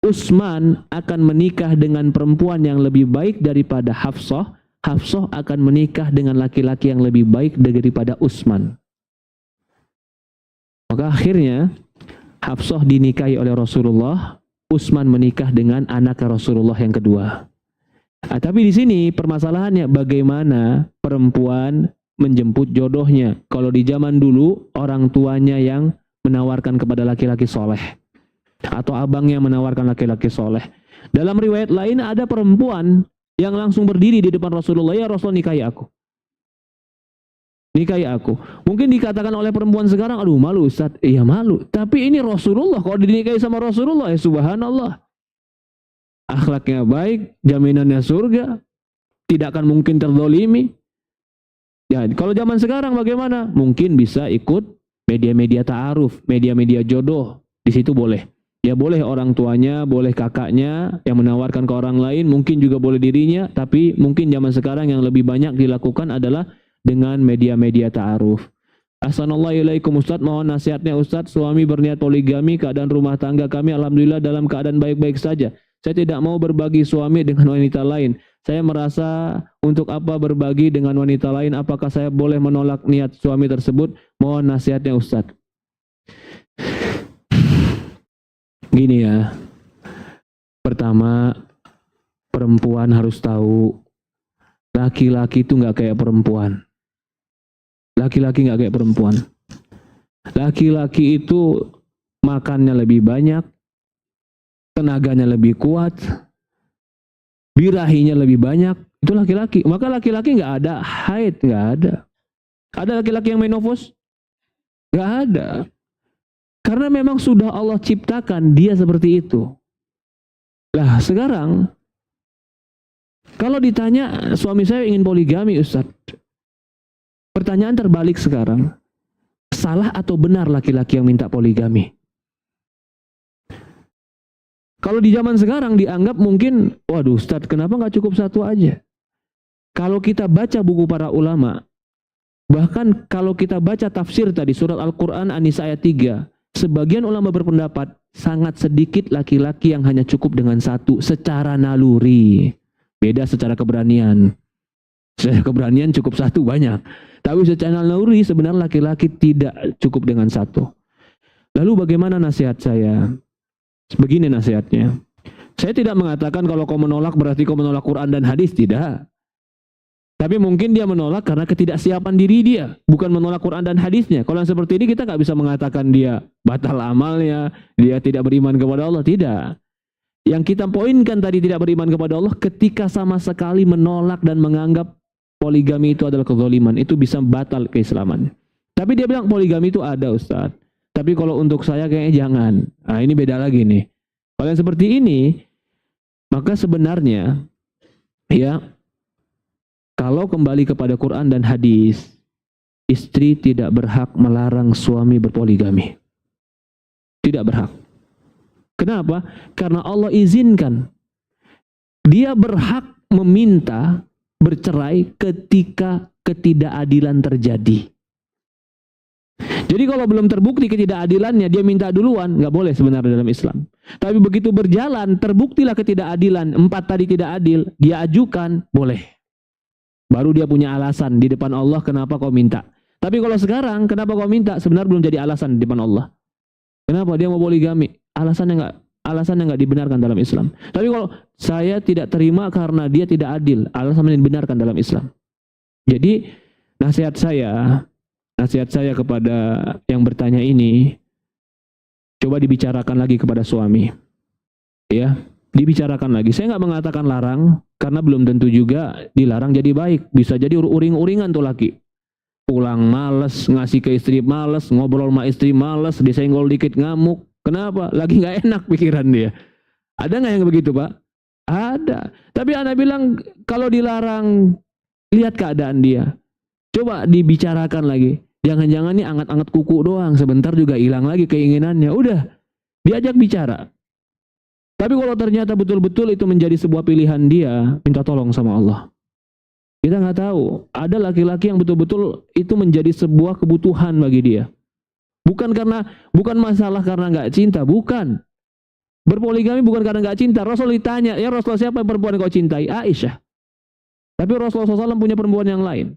Utsman akan menikah dengan perempuan yang lebih baik daripada Hafsah. Hafsah akan menikah dengan laki-laki yang lebih baik daripada Utsman. Maka akhirnya Hafsah dinikahi oleh Rasulullah, Utsman menikah dengan anak Rasulullah yang kedua. Tapi di sini permasalahannya bagaimana perempuan menjemput jodohnya. Kalau di zaman dulu orang tuanya yang menawarkan kepada laki-laki soleh, atau abangnya menawarkan laki-laki soleh. Dalam riwayat lain ada perempuan yang langsung berdiri di depan Rasulullah, ya Rasulullah nikahi aku. Nikahi aku. Mungkin dikatakan oleh perempuan sekarang, aduh malu Ustaz. Iya malu. Tapi ini Rasulullah, kalau dinikahi sama Rasulullah, ya subhanallah. Akhlaknya baik, jaminannya surga, tidak akan mungkin terzalimi. Ya, kalau zaman sekarang bagaimana? Mungkin bisa ikut media-media ta'aruf, media-media jodoh. Di situ boleh. Ya boleh orang tuanya, boleh kakaknya yang menawarkan ke orang lain, mungkin juga boleh dirinya, tapi mungkin zaman sekarang yang lebih banyak dilakukan adalah dengan media-media ta'aruf. Assalamualaikum Ustaz, mohon nasihatnya Ustaz, suami berniat poligami, keadaan rumah tangga kami alhamdulillah dalam keadaan baik-baik saja. Saya tidak mau berbagi suami dengan wanita lain. Saya merasa untuk apa berbagi dengan wanita lain, apakah saya boleh menolak niat suami tersebut? Mohon nasihatnya Ustaz. Gini ya, pertama perempuan harus tahu laki-laki itu nggak kayak perempuan. Laki-laki nggak kayak perempuan. Laki-laki itu makannya lebih banyak, tenaganya lebih kuat, birahinya lebih banyak. Itu laki-laki. Maka laki-laki nggak ada haid, nggak ada. Ada laki-laki yang menopause? Nggak ada. Karena memang sudah Allah ciptakan dia seperti itu. Lah sekarang, kalau ditanya suami saya ingin poligami Ustaz, pertanyaan terbalik sekarang, salah atau benar laki-laki yang minta poligami? Kalau di zaman sekarang dianggap mungkin, waduh Ustaz, kenapa nggak cukup satu aja? Kalau kita baca buku para ulama, bahkan kalau kita baca tafsir tadi, surat Al-Quran An-Nisa ayat 3, sebagian ulama berpendapat sangat sedikit laki-laki yang hanya cukup dengan satu secara naluri. Beda secara keberanian. Secara keberanian cukup satu banyak. Tapi secara naluri sebenarnya laki-laki tidak cukup dengan satu. Lalu bagaimana nasihat saya? Begini nasihatnya. Saya tidak mengatakan kalau kau menolak berarti kau menolak Quran dan hadis, tidak. Tapi mungkin dia menolak karena ketidaksiapan diri dia, bukan menolak Quran dan hadisnya. Kalau yang seperti ini kita nggak bisa mengatakan dia batal amalnya, dia tidak beriman kepada Allah, tidak. Yang kita poinkan tadi tidak beriman kepada Allah ketika sama sekali menolak dan menganggap poligami itu adalah kezaliman, itu bisa batal keislamannya. Tapi dia bilang poligami itu ada Ustaz. Tapi kalau untuk saya kayaknya jangan. Nah ini beda lagi nih. Kalau yang seperti ini, maka sebenarnya ya, kalau kembali kepada Quran dan hadis, istri tidak berhak melarang suami berpoligami. Tidak berhak. Kenapa? Karena Allah izinkan. Dia berhak meminta bercerai ketika ketidakadilan terjadi. Jadi kalau belum terbukti ketidakadilannya, dia minta duluan, nggak boleh sebenarnya dalam Islam. Tapi begitu berjalan, terbuktilah ketidakadilan, 4 tadi tidak adil, dia ajukan, boleh. Baru dia punya alasan di depan Allah kenapa kau minta. Tapi kalau sekarang kenapa kau minta, sebenarnya belum jadi alasan di depan Allah. Kenapa dia mau poligami? Alasannya nggak dibenarkan dalam Islam. Tapi kalau saya tidak terima karena dia tidak adil, alasannya dibenarkan dalam Islam. Jadi nasihat saya kepada yang bertanya ini, coba dibicarakan lagi kepada suami. Ya, dibicarakan lagi. Saya nggak mengatakan larang, karena belum tentu juga dilarang jadi baik. Bisa jadi uring-uringan tuh laki. Pulang males, ngasih ke istri males, ngobrol sama istri males, disenggol dikit ngamuk. Kenapa? Lagi nggak enak pikiran dia. Ada nggak yang begitu Pak? Ada. Tapi Anda bilang kalau dilarang, lihat keadaan dia. Coba dibicarakan lagi. Jangan-jangan nih anget-anget kuku doang, sebentar juga hilang lagi keinginannya. Udah, diajak bicara. Tapi kalau ternyata betul-betul itu menjadi sebuah pilihan dia, minta tolong sama Allah. Kita nggak tahu. Ada laki-laki yang betul-betul itu menjadi sebuah kebutuhan bagi dia. Bukan masalah karena nggak cinta, bukan. Berpoligami bukan karena nggak cinta. Rasul ditanya, ya Rasul, siapa perempuan yang kau cintai? Aisyah. Tapi Rasulullah SAW punya perempuan yang lain.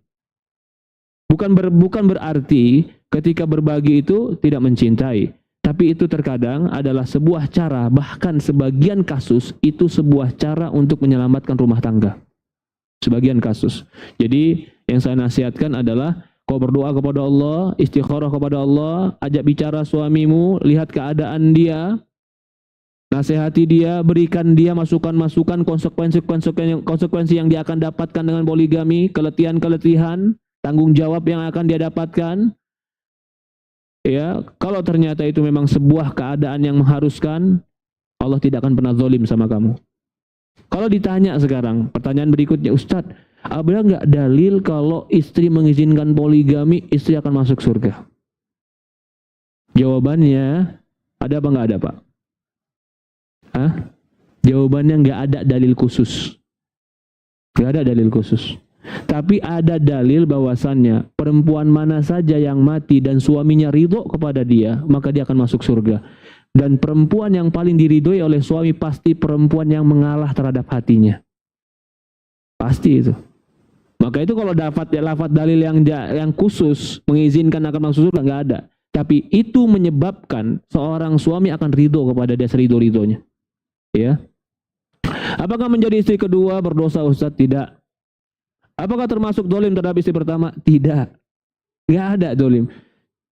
Bukan berarti ketika berbagi itu tidak mencintai. Tapi itu terkadang adalah sebuah cara, bahkan sebagian kasus itu sebuah cara untuk menyelamatkan rumah tangga. Sebagian kasus. Jadi yang saya nasihatkan adalah kau berdoa kepada Allah, istikharah kepada Allah, ajak bicara suamimu, lihat keadaan dia, nasihati dia, berikan dia masukan-masukan, konsekuensi yang dia akan dapatkan dengan poligami, keletihan-keletihan, tanggung jawab yang akan dia dapatkan. Ya, kalau ternyata itu memang sebuah keadaan yang mengharuskan, Allah tidak akan pernah zalim sama kamu. Kalau ditanya sekarang, pertanyaan berikutnya, Ustadz, ada nggak dalil kalau istri mengizinkan poligami, istri akan masuk surga? Jawabannya, ada apa nggak ada, Pak? Hah? Jawabannya nggak ada dalil khusus. Nggak ada dalil khusus. Tapi ada dalil bahwasannya perempuan mana saja yang mati dan suaminya ridho kepada dia, maka dia akan masuk surga. Dan perempuan yang paling diridhoi oleh suami pasti perempuan yang mengalah terhadap hatinya. Pasti itu. Maka itu kalau dapat dalil yang khusus mengizinkan akan masuk surga, nggak ada. Tapi itu menyebabkan seorang suami akan ridho kepada dia seridho-ridhonya. Ya. Apakah menjadi istri kedua berdosa, Ustaz? Tidak. Apakah termasuk dolim terhadap istri pertama? Tidak. Nggak ada dolim.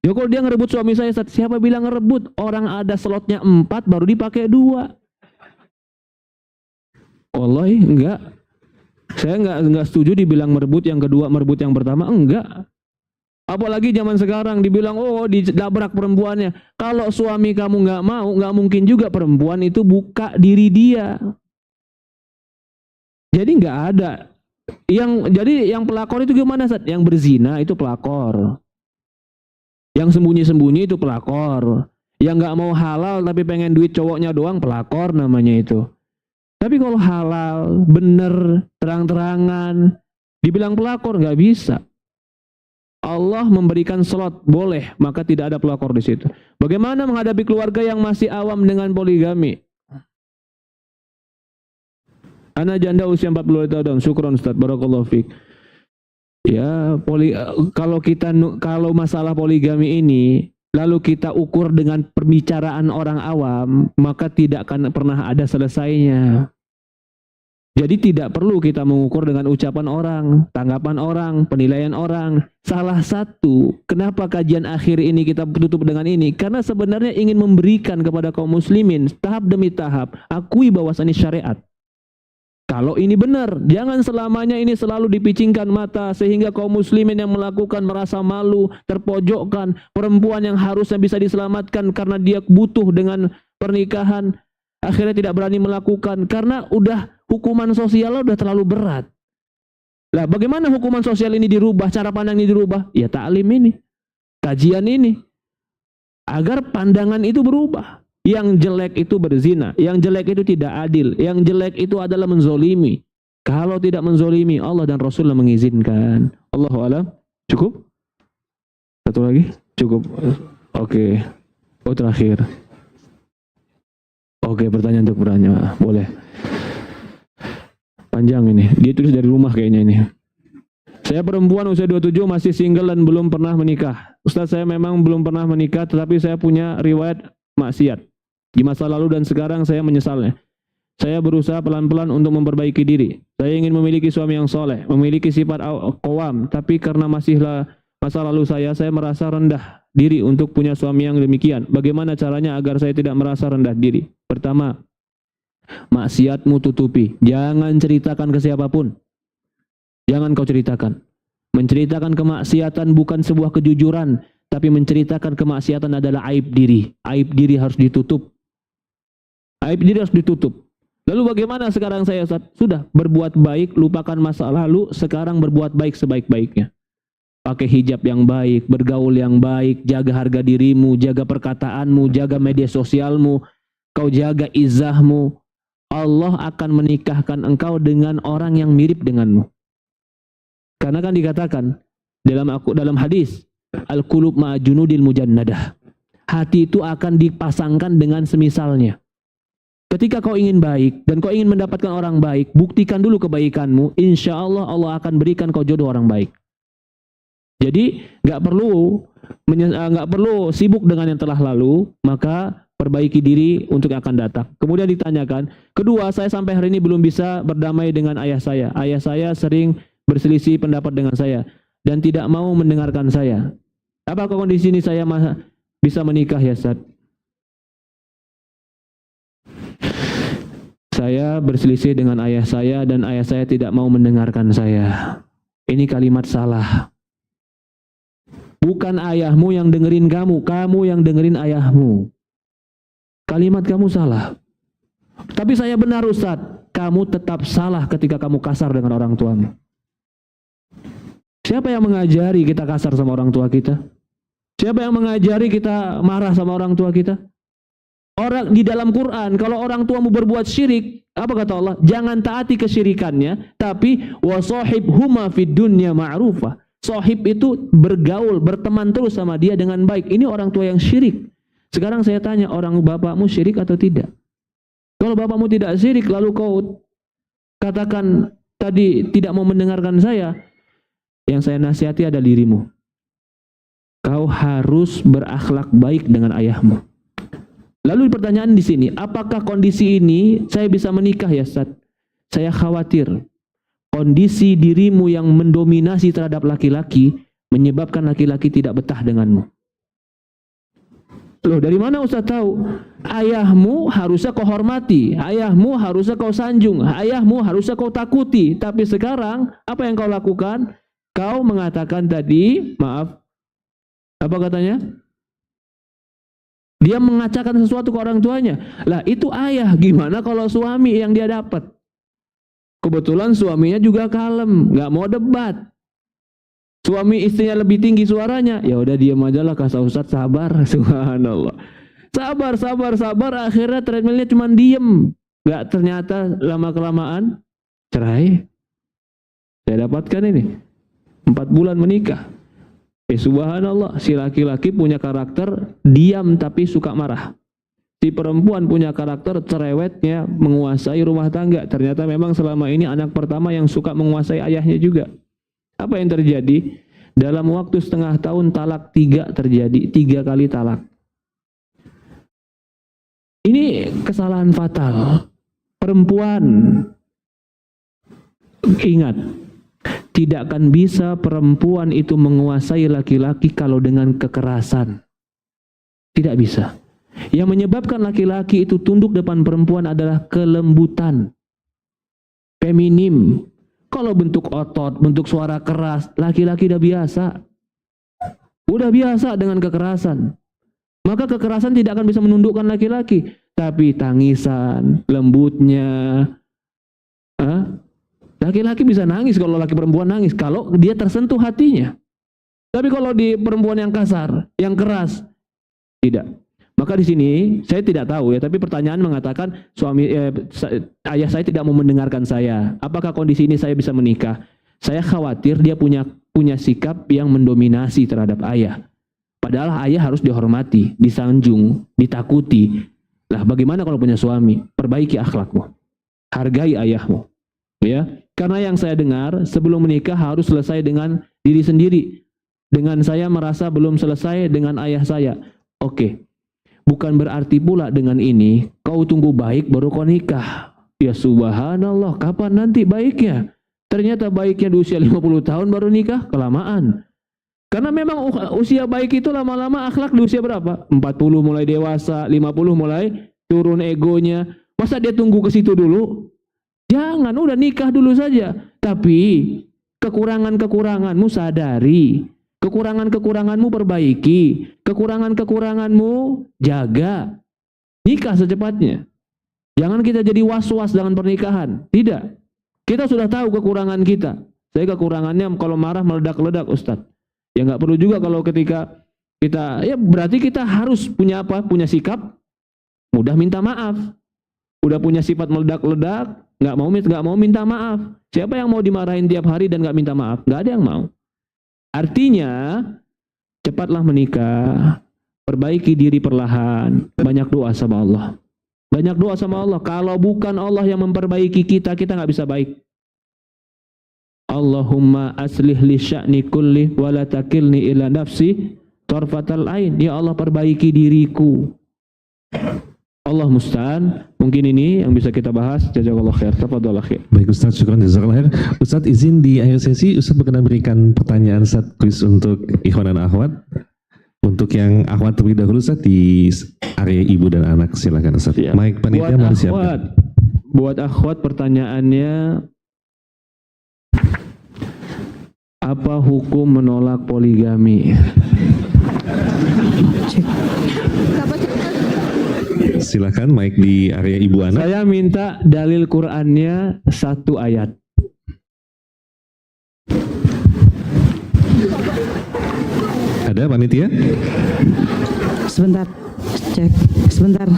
Ya kalau dia ngerebut suami saya, Ustaz, siapa bilang ngerebut? Orang ada slotnya 4 baru dipakai 2. Wallahi enggak. Saya enggak setuju dibilang merebut yang kedua, merebut yang pertama, enggak. Apalagi zaman sekarang dibilang, oh didabrak perempuannya. Kalau suami kamu enggak mau, enggak mungkin juga perempuan itu buka diri dia. Jadi enggak ada. Jadi yang pelakor itu gimana, Ustaz? Yang berzina itu pelakor. Yang sembunyi-sembunyi itu pelakor. Yang nggak mau halal tapi pengen duit cowoknya doang, pelakor namanya itu. Tapi kalau halal, bener, terang-terangan, dibilang pelakor nggak bisa. Allah memberikan slot, boleh, maka tidak ada pelakor di situ. Bagaimana menghadapi keluarga yang masih awam dengan poligami? Anak janda usia 42 tahun. Syukron Ustaz, barakallahu fiik. Ya, kalau masalah poligami ini lalu kita ukur dengan perbicaraan orang awam, maka tidak akan pernah ada selesainya. Jadi tidak perlu kita mengukur dengan ucapan orang, tanggapan orang, penilaian orang. Salah satu, kenapa kajian akhir ini kita tutup dengan ini? Karena sebenarnya ingin memberikan kepada kaum muslimin tahap demi tahap, akui bahwasannya syariat. Kalau ini benar, jangan selamanya ini selalu dipicingkan mata sehingga kaum muslimin yang melakukan merasa malu, terpojokkan, perempuan yang harusnya bisa diselamatkan karena dia butuh dengan pernikahan, akhirnya tidak berani melakukan karena udah hukuman sosialnya udah terlalu berat. Lah bagaimana hukuman sosial ini dirubah, cara pandang ini dirubah? Ya taklim ini, kajian ini, agar pandangan itu berubah. Yang jelek itu berzina, yang jelek itu tidak adil, yang jelek itu adalah menzolimi. Kalau tidak menzolimi, Allah dan Rasulullah mengizinkan. Allahu a'lam. Cukup? Satu lagi? Cukup. Oke. Oh terakhir. Oke, pertanyaan untuk bertanya. Boleh. Panjang ini. Dia tulis dari rumah kayaknya ini. Saya perempuan usia 27 masih single dan belum pernah menikah. Ustaz, saya memang belum pernah menikah, tetapi saya punya riwayat maksiat di masa lalu dan sekarang saya menyesalnya. Saya berusaha pelan-pelan untuk memperbaiki diri. Saya ingin memiliki suami yang soleh, memiliki sifat qawam, tapi karena masihlah masa lalu saya merasa rendah diri untuk punya suami yang demikian. Bagaimana caranya agar saya tidak merasa rendah diri? Pertama, maksiatmu tutupi. Jangan ceritakan ke siapapun. Jangan kau ceritakan. Menceritakan kemaksiatan bukan sebuah kejujuran, tapi menceritakan kemaksiatan adalah aib diri. Aib diri harus ditutup. Aib diri harus ditutup. Lalu bagaimana sekarang saya, Ustaz? Sudah berbuat baik, lupakan masa lalu, sekarang berbuat baik sebaik-baiknya. Pakai hijab yang baik, bergaul yang baik, jaga harga dirimu, jaga perkataanmu, jaga media sosialmu, kau jaga izahmu. Allah akan menikahkan engkau dengan orang yang mirip denganmu. Karena kan dikatakan dalam hadis, al-qulub ma'a junudil mujannadah. Hati itu akan dipasangkan dengan semisalnya. Ketika kau ingin baik dan kau ingin mendapatkan orang baik, buktikan dulu kebaikanmu. Insya Allah Allah akan berikan kau jodoh orang baik. Jadi nggak perlu sibuk dengan yang telah lalu, maka perbaiki diri untuk yang akan datang. Kemudian ditanyakan, kedua, saya sampai hari ini belum bisa berdamai dengan ayah saya. Ayah saya sering berselisih pendapat dengan saya dan tidak mau mendengarkan saya. Apakah kondisi ini saya bisa menikah ya Ustaz? Saya berselisih dengan ayah saya dan ayah saya tidak mau mendengarkan saya. Ini kalimat salah. Bukan ayahmu yang dengerin kamu, kamu yang dengerin ayahmu. Kalimat kamu salah. Tapi saya benar Ustaz, kamu tetap salah ketika kamu kasar dengan orang tuamu. Siapa yang mengajari kita kasar sama orang tua kita? Siapa yang mengajari kita marah sama orang tua kita? Orang di dalam Quran, kalau orang tuamu berbuat syirik, apa kata Allah? Jangan taati kesyirikannya, tapi wasahibhuma fid dunya ma'rufah. Sohib itu bergaul, berteman terus sama dia dengan baik. Ini orang tua yang syirik. Sekarang saya tanya, orang bapakmu syirik atau tidak? Kalau bapakmu tidak syirik, lalu kau katakan tadi tidak mau mendengarkan saya, yang saya nasihati adalah dirimu. Kau harus berakhlak baik dengan ayahmu. Lalu pertanyaan di sini, apakah kondisi ini saya bisa menikah ya Ustaz? Saya khawatir kondisi dirimu yang mendominasi terhadap laki-laki menyebabkan laki-laki tidak betah denganmu. Loh, dari mana Ustaz tahu? Ayahmu harusnya kau hormati, ayahmu harusnya kau sanjung, ayahmu harusnya kau takuti. Tapi sekarang apa yang kau lakukan? Kau mengatakan tadi, maaf, apa katanya? Dia mengacaukan sesuatu ke orang tuanya. Lah itu ayah, gimana kalau suami yang dia dapat? Kebetulan suaminya juga kalem, nggak mau debat. Suami istrinya lebih tinggi suaranya, ya udah diam aja lah, kata Ustaz, sabar. Subhanallah. Sabar. Akhirnya treadmillnya cuma diem. Nggak, ternyata lama-kelamaan cerai. Saya dapatkan ini 4 bulan menikah. Subhanallah, si laki-laki punya karakter diam tapi suka marah. Si perempuan punya karakter cerewetnya, menguasai rumah tangga. Ternyata memang selama ini anak pertama yang suka menguasai ayahnya juga. Apa yang terjadi? Dalam waktu setengah tahun talak 3 terjadi, 3 kali talak. Ini kesalahan fatal. Perempuan, ingat, tidak akan bisa perempuan itu menguasai laki-laki kalau dengan kekerasan. Tidak bisa. Yang menyebabkan laki-laki itu tunduk depan perempuan adalah kelembutan, feminim. Kalau bentuk otot, bentuk suara keras, laki-laki udah biasa. Udah biasa dengan kekerasan. Maka kekerasan tidak akan bisa menundukkan laki-laki. Tapi tangisan, lembutnya. Laki-laki bisa nangis kalau laki perempuan nangis. Kalau dia tersentuh hatinya. Tapi kalau di perempuan yang kasar, yang keras, tidak. Maka di sini saya tidak tahu ya, tapi pertanyaan mengatakan ayah saya tidak mau mendengarkan saya. Apakah kondisi ini saya bisa menikah? Saya khawatir dia punya sikap yang mendominasi terhadap ayah. Padahal ayah harus dihormati, disanjung, ditakuti. Lah bagaimana kalau punya suami? Perbaiki akhlakmu. Hargai ayahmu. Ya, karena yang saya dengar sebelum menikah harus selesai dengan diri sendiri. Dengan saya merasa belum selesai dengan ayah saya. Oke. Bukan berarti pula dengan ini kau tunggu baik baru kau nikah. Ya subhanallah, kapan nanti baiknya? Ternyata baiknya di usia 50 tahun baru nikah, kelamaan. Karena memang usia baik itu lama-lama akhlak di usia berapa? 40 mulai dewasa, 50 mulai turun egonya. Masa dia tunggu ke situ dulu? Jangan, udah nikah dulu saja. Tapi kekurangan-kekuranganmu sadari. Kekurangan-kekuranganmu perbaiki, kekurangan-kekuranganmu jaga. Nikah secepatnya. Jangan kita jadi was-was dengan pernikahan. Tidak. Kita sudah tahu kekurangan kita. Saya kekurangannya kalau marah meledak-ledak, Ustadz. Ya nggak perlu juga kalau ketika kita, ya berarti kita harus punya apa? Punya sikap mudah minta maaf. Udah punya sifat meledak-ledak, nggak mau minta maaf. Siapa yang mau dimarahin tiap hari dan nggak minta maaf? Nggak ada yang mau. Artinya cepatlah menikah, perbaiki diri perlahan, banyak doa sama Allah. Banyak doa sama Allah. Kalau bukan Allah yang memperbaiki kita nggak bisa baik. Allahumma aslih li sya'ni kulli wa la takilni ila nafsi tarfatal ain. Ya Allah, perbaiki diriku. Allah musta'an. Mungkin ini yang bisa kita bahas. Jazakallahu khair. Tafadhol akhi. Baik Ustaz, syukran jazakallahu khair. Ustaz, izin di akhir sesi Ustaz berkenan berikan pertanyaan Ustaz, kuis untuk ikhwan dan akhwat. Untuk yang akhwat terlebih dahulu Ustaz di area ibu dan anak, silakan Ustaz. Baik, panitia mau disiapkan. Buat akhwat pertanyaannya, apa hukum menolak poligami? Silakan mic di area ibu anak. Saya minta dalil Qur'annya 1 ayat. Ada panitia? Sebentar, cek. Sebentar.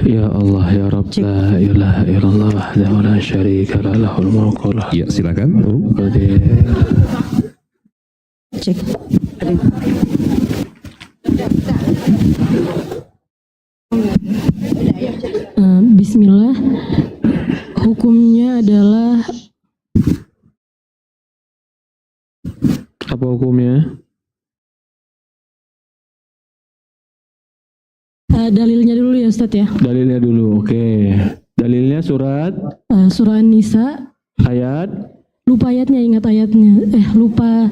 Ya Allah ya Rabb, la ilaha illallah wahdahu la syarika lah, lahul mulku wa lahul Ya, silakan. qadir. Cek. Bismillah. Hukumnya adalah Apa hukumnya? dalilnya dulu ya Ustadz ya. Dalilnya dulu, oke. Dalilnya surat Surah An-Nisa, ayat. lupa ayatnya, ingat ayatnya. Lupa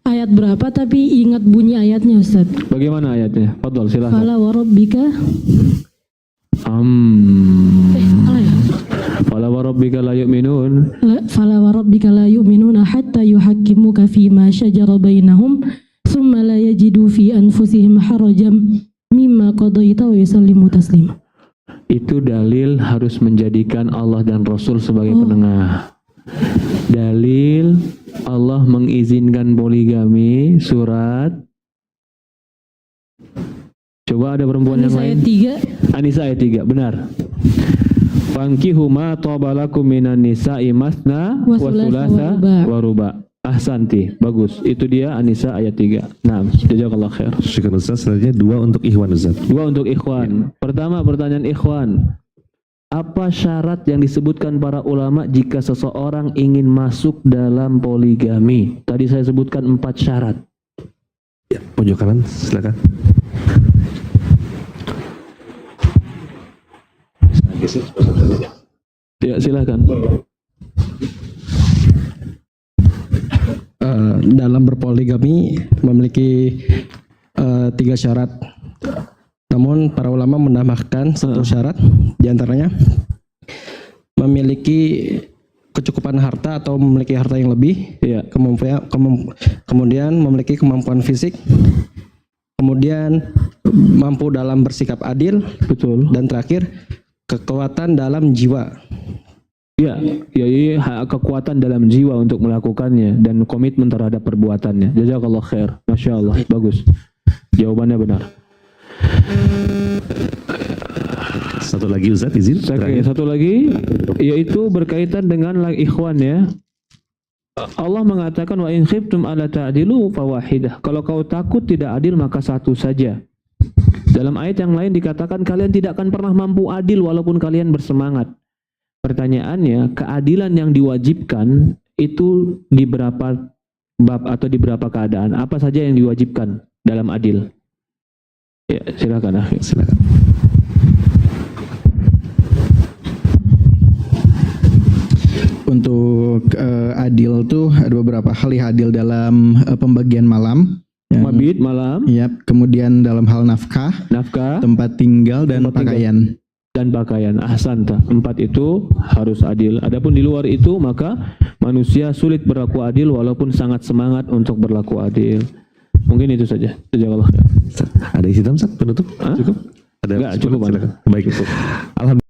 ayat berapa tapi ingat bunyi ayatnya Ustadz. Bagaimana ayatnya? Fadhol, silakan. Fala wa rabbika. Salah ya? Fala wa rabbika la yu'minun. Fala wa rabbika la yu'minuna hatta yuhakkimuka fima syajara bainahum thumma la yajidu fi anfusihim harajan mimma qadaita wa yusallimu taslima. Itu dalil harus menjadikan Allah dan Rasul sebagai penengah. Dalil Allah mengizinkan poligami surat. Coba ada perempuan yang lain. An-Nisa ayat 3, benar. Fankihu ma tabalakum minan nisa'i masna wa thulatha wa ruba. Ahsanti, bagus. Itu dia An-Nisa ayat 3. Nah, jazakallahu khair. Syukur Ustaz, selanjutnya 2 untuk ikhwan Ustaz. 2 untuk ikhwan. Pertama, pertanyaan ikhwan. Apa syarat yang disebutkan para ulama jika seseorang ingin masuk dalam poligami? Tadi saya sebutkan 4 syarat. Ya, pojok kanan, silakan. Ya, silakan. Dalam berpoligami memiliki 3 syarat. Namun para ulama menambahkan 1 syarat, diantaranya memiliki kecukupan harta atau memiliki harta yang lebih, kemudian memiliki kemampuan fisik, kemudian mampu dalam bersikap adil, betul, dan terakhir kekuatan dalam jiwa. Ya, kekuatan dalam jiwa untuk melakukannya dan komitmen terhadap perbuatannya. Jazakallah khair. Masya Allah, bagus. Jawabannya benar. Satu lagi Ustaz, izin. Satu lagi, yaitu berkaitan dengan ikhwan ya. Allah mengatakan wa in khiftum alla ta'dilu fawahidah. Kalau kau takut tidak adil maka 1 saja. Dalam ayat yang lain dikatakan kalian tidak akan pernah mampu adil walaupun kalian bersemangat. Pertanyaannya, keadilan yang diwajibkan itu di berapa bab atau di berapa keadaan? Apa saja yang diwajibkan dalam adil? Ya, silakan. Silakan. Untuk adil tuh ada beberapa hal ya, adil dalam pembagian malam. Mabit malam. Ya, kemudian dalam hal nafkah, tempat tinggal dan pakaian. Dan pakaian. Ahsanta. 4 itu harus adil. Adapun di luar itu maka manusia sulit berlaku adil walaupun sangat semangat untuk berlaku adil. Mungkin itu saja. Jazakallah. Ada isi Ustaz penutup? Cukup? Ada enggak, cukup. Baik. Alhamdulillah.